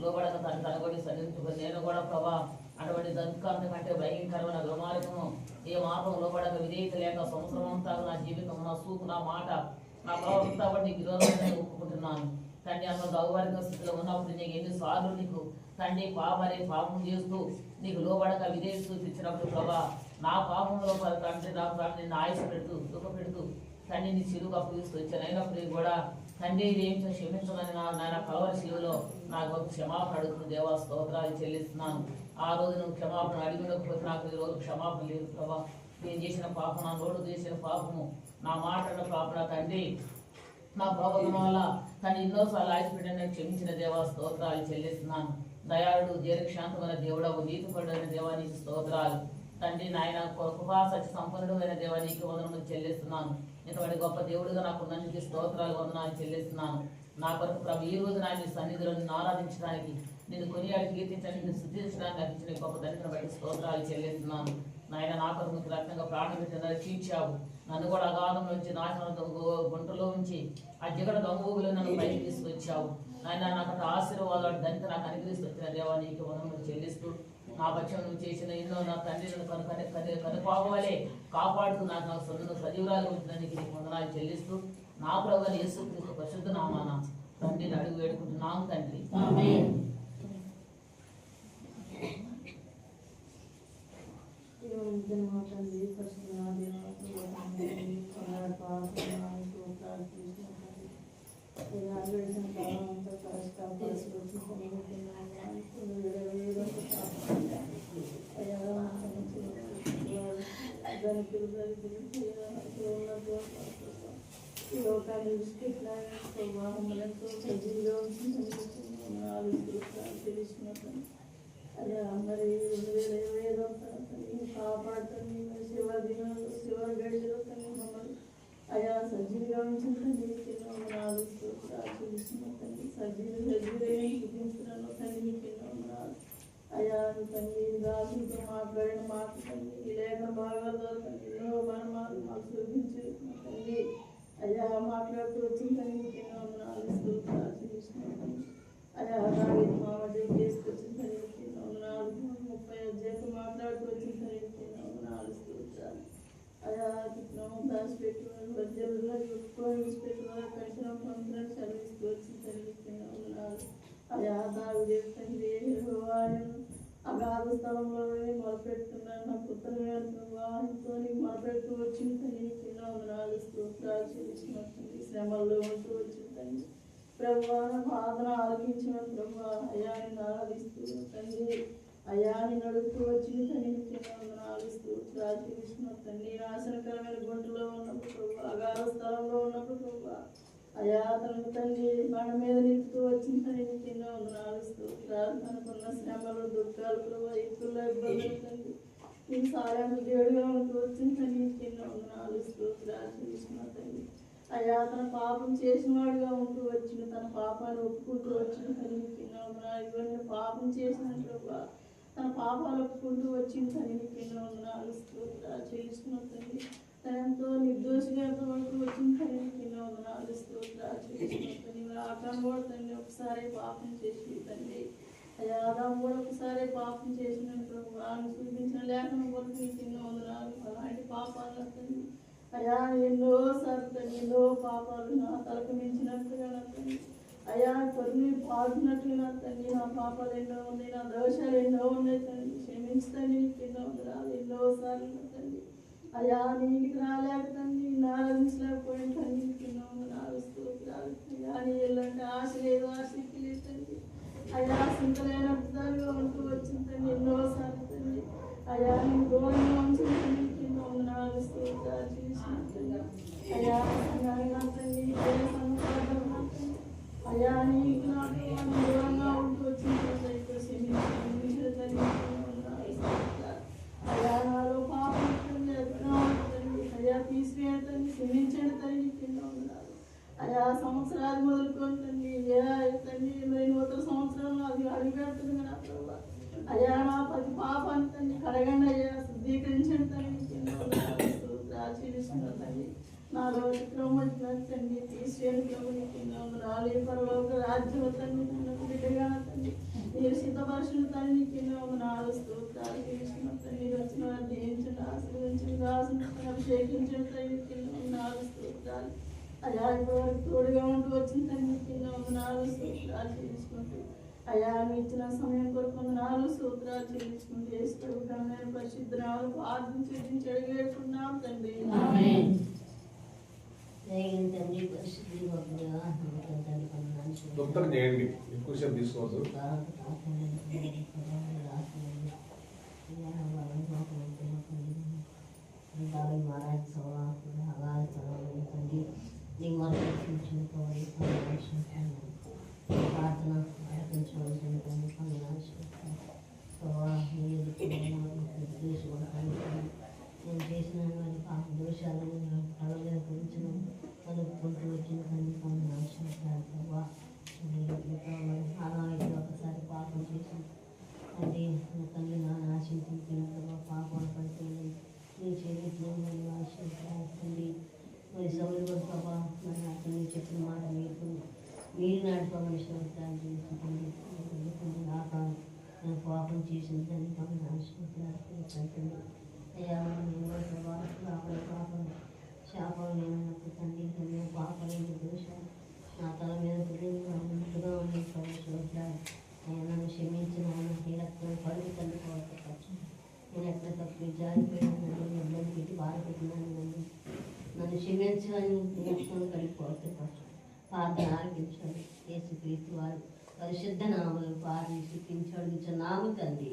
D: లోబడక తన కూడా సన్నిధించుకొని నేను కూడా ప్రభా అటువంటి దంకాంత కంటే భయంకరమైన దుర్మార్గము ఏ మాత్రం లోబడక విధేయత లేక సంవత్సరం అంతా నా జీవితం నా సూపు నా మాట నా ప్రవర్తంతా కూడా నీకు విరోధంగా ఒప్పుకుంటున్నాను తండ్రి. అన్న దౌర్వారిక స్థితిలో ఉన్నప్పుడు నీకు ఎన్నిసార్లు నీకు తండ్రి పాపం చేస్తూ నీకు లోబడక విధేయత చూపించినప్పుడు ప్రభా నా పాపంలో తండ్రి నా నిన్ను ఆయుష పెడుతూ దుఃఖపెడుతూ తండ్రి నీ చిరుగు అప్పగిస్తూ వచ్చాను. అయినప్పుడు కూడా తండ్రి ఇది ఏం క్షమించమని నాయన కలవరి శిలువలో నాకు ఒక క్షమాపణ అడుగుతున్న దేవా స్తోత్రాలు చెల్లిస్తున్నాను. ఆ రోజు నువ్వు క్షమాపణ అడిగినకపోతే నాకు ఈ రోజు క్షమాపణ లేదు ప్రభా. నేను చేసిన పాపం నా నోటు చేసిన పాపము నా మాటల పాపన తండ్రి నా ప్రవర్తన వల్ల తను ఎన్నోసార్లు ఆయుష్పెట్టి నేను క్షమించిన దేవా స్తోత్రాలు చెల్లిస్తున్నాను. దయాళుడు దీర్ఘశాంతమైన దేవుడవు నీతిపరుడైన దేవానికి స్తోత్రాలు తండ్రి. నాయన కృపా సత్య సంపన్నుడైన దేవానికి వందనములు చెల్లిస్తున్నాను. ఇటువంటి గొప్ప దేవుడిగా నాకు నన్ను స్తోత్రాలు వందనాలు చెల్లిస్తున్నాను. నా కొరకు ప్రభు ఈ రోజు నా సన్నిధిలో నిన్ను ఆరాధించడానికి నిన్ను కొనియాడి కీర్తించడానికి నిన్ను స్థుతించడానికి అందించిన గొప్ప తండ్రిని బట్టి స్తోత్రాలు చెల్లిస్తున్నాను. నాయన నా కొరకు మీకు రక్తంగా ప్రాణం పెట్టి రక్షించావు. నన్ను కూడా అగాధం నుంచి నాశనం గుంటలో ఉంచి ఆ జిగడ దొంగలో నన్ను బయటకు తీసుకొచ్చావు. నాయన నాకు ఆశీర్వాదాలు దంత నాకు అనుగ్రహిస్తూ వచ్చిన దేవానికి వందనములు చెల్లిస్తూ నా పక్షం నువ్వు చేసిన ఎన్నో నా తండ్రి కనుపావాలే కాపాడుతూ నాకు సజీవురాలు ఉంటుందని నీకు వందనాలు చెల్లిస్తూ నా ప్రభువు యేసుక్రీస్తు పరిశుద్ధ నామాన తండ్రిని అడుగు వేడుకుంటున్నాను తండ్రి.
E: ధనికులు దరిద్రులు ఈ లోకాన్ని విడిచిపెట్టినాయని ప్రభావం ఎంతో సజీవిగా ఉంటుందని తెలుసుకున్నాను. అదే మరి 2025 కాపాడుతుంది శివ దినాలు శివ గడిలో తల్లి మమ్మల్ని అయా సజీవిగా ఉంచుతుంది తెలుసుకున్నాను. సజీవులైన చూపించడంలో తల్లి అయా తండ్రి దాసులతో మాట్లాడిన మాట తండ్రి ఈ లేఖన భాగాలతో తండ్రి ఎన్నో మర్మాలు మాకు చూపించి తండ్రి అయ్యా మాట్లాడుతూ వచ్చిన తండ్రి చూపిస్తున్నాను. అయ్యా దావీదు మా మధ్య చేసుకొచ్చిన తండ్రి 30 అధ్యాయులు మాట్లాడుతూ వచ్చిన తండ్రి అయ్యా దాచిపెట్టుకుని వద్యలుగా చెప్పుకొని విడిచిపెట్టుకుని కఠిన పంతులను చదివిస్తూ వచ్చిన తండ్రి అయ్యా దావీదు తండ్రి అగాధ స్థలంలో మొదలుపెడుతున్నాను నా పుత్రుని వాహనంతో మొదలుపెడుతూ వచ్చిన తండ్రి శ్రమల్లో ఉంటూ వచ్చిన తండ్రి ప్రభు బాధన ఆలకించిన ప్రభు అయాన్ని ఆరాధిస్తూ తండ్రి అయాన్ని నడుపుతూ వచ్చిన తండ్రి ఆరాధిస్తూ ప్రార్థించిన తండ్రి నాశనకరమైన గుంటలో ఉన్నప్పుడు ప్రభు అగాధ స్థలంలో ఉన్నప్పుడు ప్రభు అయా తనకు తండ్రి బండ మీద నిలుపుతూ వచ్చిన తండ్రి ఆరాధిస్తూ ప్రార్థనకున్న శ్రమలు దుఃఖాలు ప్రభు ఎక్కువలో ఇబ్బందులు తండ్రి ఈ సాయాన్ని దేవుడిగా ఉంటూ వచ్చిన తండ్రి ఆరాధిస్తూ ప్రార్థించిన తండ్రి అయ్యా తన పాపం చేసిన వాడిగా ఉంటూ వచ్చిన తన పాపాన్ని ఒప్పుకుంటూ వచ్చిన తండ్రి ఇవన్నీ పాపం చేసిన ప్రభా తన పాపాలు ఒప్పుకుంటూ వచ్చిన తండ్రి చేస్తున్న తండ్రి తనతో నిర్దోషిగా ఎంతవరకు వచ్చిన తండ్రి ఆకారం కూడా తండ్రి ఒకసారి పాపం చేసి తండ్రి అయ్యా ఆదాము కూడా ఒకసారి పాపం చేసిన ప్రభు ఆయన చూపించిన లేఖనం వరకు నీకు ఎన్నో వందనాలు అలాంటి పాపాలు తండ్రి అయ్యా ఎన్నోసార్లు తండ్రి ఎన్నో పాపాలు నా తలకు మించినట్టుగా నా తండ్రి అయ్యా కొన్ని పాడుతున్నట్లుగా తండ్రి నా పాపాలు ఎన్నో ఉన్నాయి నా దోషాలు ఎన్నో ఉన్నాయి తండ్రి క్షమించుతండి నీకు ఎన్నో వందనాలు ఎన్నోసార్లు తండ్రి అయ్యా నీటికి రాలేక తండ్రి ఆరాధించలేకపోయిన తండ్రి నీకు ఎన్నో వందనాలు స్తోత్రాలు అయ్యా నీ ఎల్లంటే ఆశ లేదు ఆసక్తి లేదు తండ్రి అయ్యా సింతలేనట్టుగా ఉంటూ వచ్చిన తండ్రి ఎన్నోసార్లు తండ్రి అయ్యా నీ దూరంగా ఉంచిన తండ్రికి ఎన్నో వందనాలు స్తోత్రాలు చేసిన తండ్రి అయ్యా సంఘాన్ని తండ్రి అయ్యా నీకు నాకు దూరంగా ఉంటూ వచ్చిన అయ్యా నాలో పాపం అయ్యా తీసివేయండి తండ్రి క్షమించండి తండ్రి కింద ఉన్నారు అయ్యా సంవత్సరాలు మొదలుకుంటుంది తండ్రి నూతన సంవత్సరంలో అది అడుగుపెడుతుంది నా ప్రభావ అయ్యా నా ప్రతి పాపాన్ని తండ్రి కడగండి అయ్యా శుద్ధీకరించండి తండ్రి కింద ఆచరిస్తున్న తండ్రి నాలో విక్రమం తండ్రి తీసివేయండి ప్రభుని కింద ఉన్నారు పరలోక రాజ్యం తండ్రి నన్ను బిడ్డగా తండ్రి మీరు సిద్ధపరచిన తండ్రి కింద ఉన్నారు స్తోత్రాలు చేసిన తండ్రి వచ్చిన జయించండి ఆశీర్వించండి రాసిన అభిషేకించండి తండ్రి కింద ఉన్నారు స్తోత్రాలు అయ్యా ఇప్పటివరకు తోడుగా ఉంటూ వచ్చిన తండ్రి కింద ఉన్నారు స్తోత్రాలు చేసుకుంటూ అయ్యా మీ ఇచ్చిన సమయం కొరకు 4 స్తోత్రాలు చెల్లించుకుంటూ చేస్తూ నేను పరిశుద్ధ నామములో ప్రార్థించి అడిగేస్తున్నాం తండ్రి ఆమేన్.
B: దుఃఖం చేయండి ఎక్కువసేపు తీసుకోవద్దు.
F: ప్రార్థన నేను చేసిన పాప దోషాలను ప్రజల గురించి కలుపుకుంటూ వచ్చిన ఆదాయం ఒకసారి పాపం చేసి అంటే తల్లి నాన్న ఆశించిన పాపాలు పడుతుంది నేను చేయట్లేదు ఆశించండి మరి సౌలు కూడా ప్రభా మరి అతను చెప్పిన మాట మీరు నాటుకోమని శ్రమిస్తాను చేసుకుంటుంది నేను పాపం చేసిన దాన్ని పక్కన ఆశించండి అయ్యా పాపం శాపం ఏమైనప్పుడు తండ్రి తల్లి పాపాలు దోషాలు నా తల మీద ఉన్నట్టుగా ఉంది చూడాలి అయ్యా నన్ను క్షమించిన ఈ రక్తం పడుగు తండ్రి పోవచ్చు నేను ఎక్కడ తప్పు జారిపోయినాను ఇబ్బంది పెట్టి బాధపెట్టినాను నన్ను క్షమించాలని రక్తం కలిగిపోతే ఫస్ట్ ప్రార్థన ఆలకించాలి యేసుక్రీస్తు వారు పరిశుద్ధ నామములు ప్రార్థన స్థుతించు నాము తండ్రి.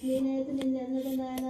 E: నేనైతే నిన్ను ఎన్నడూ నాయన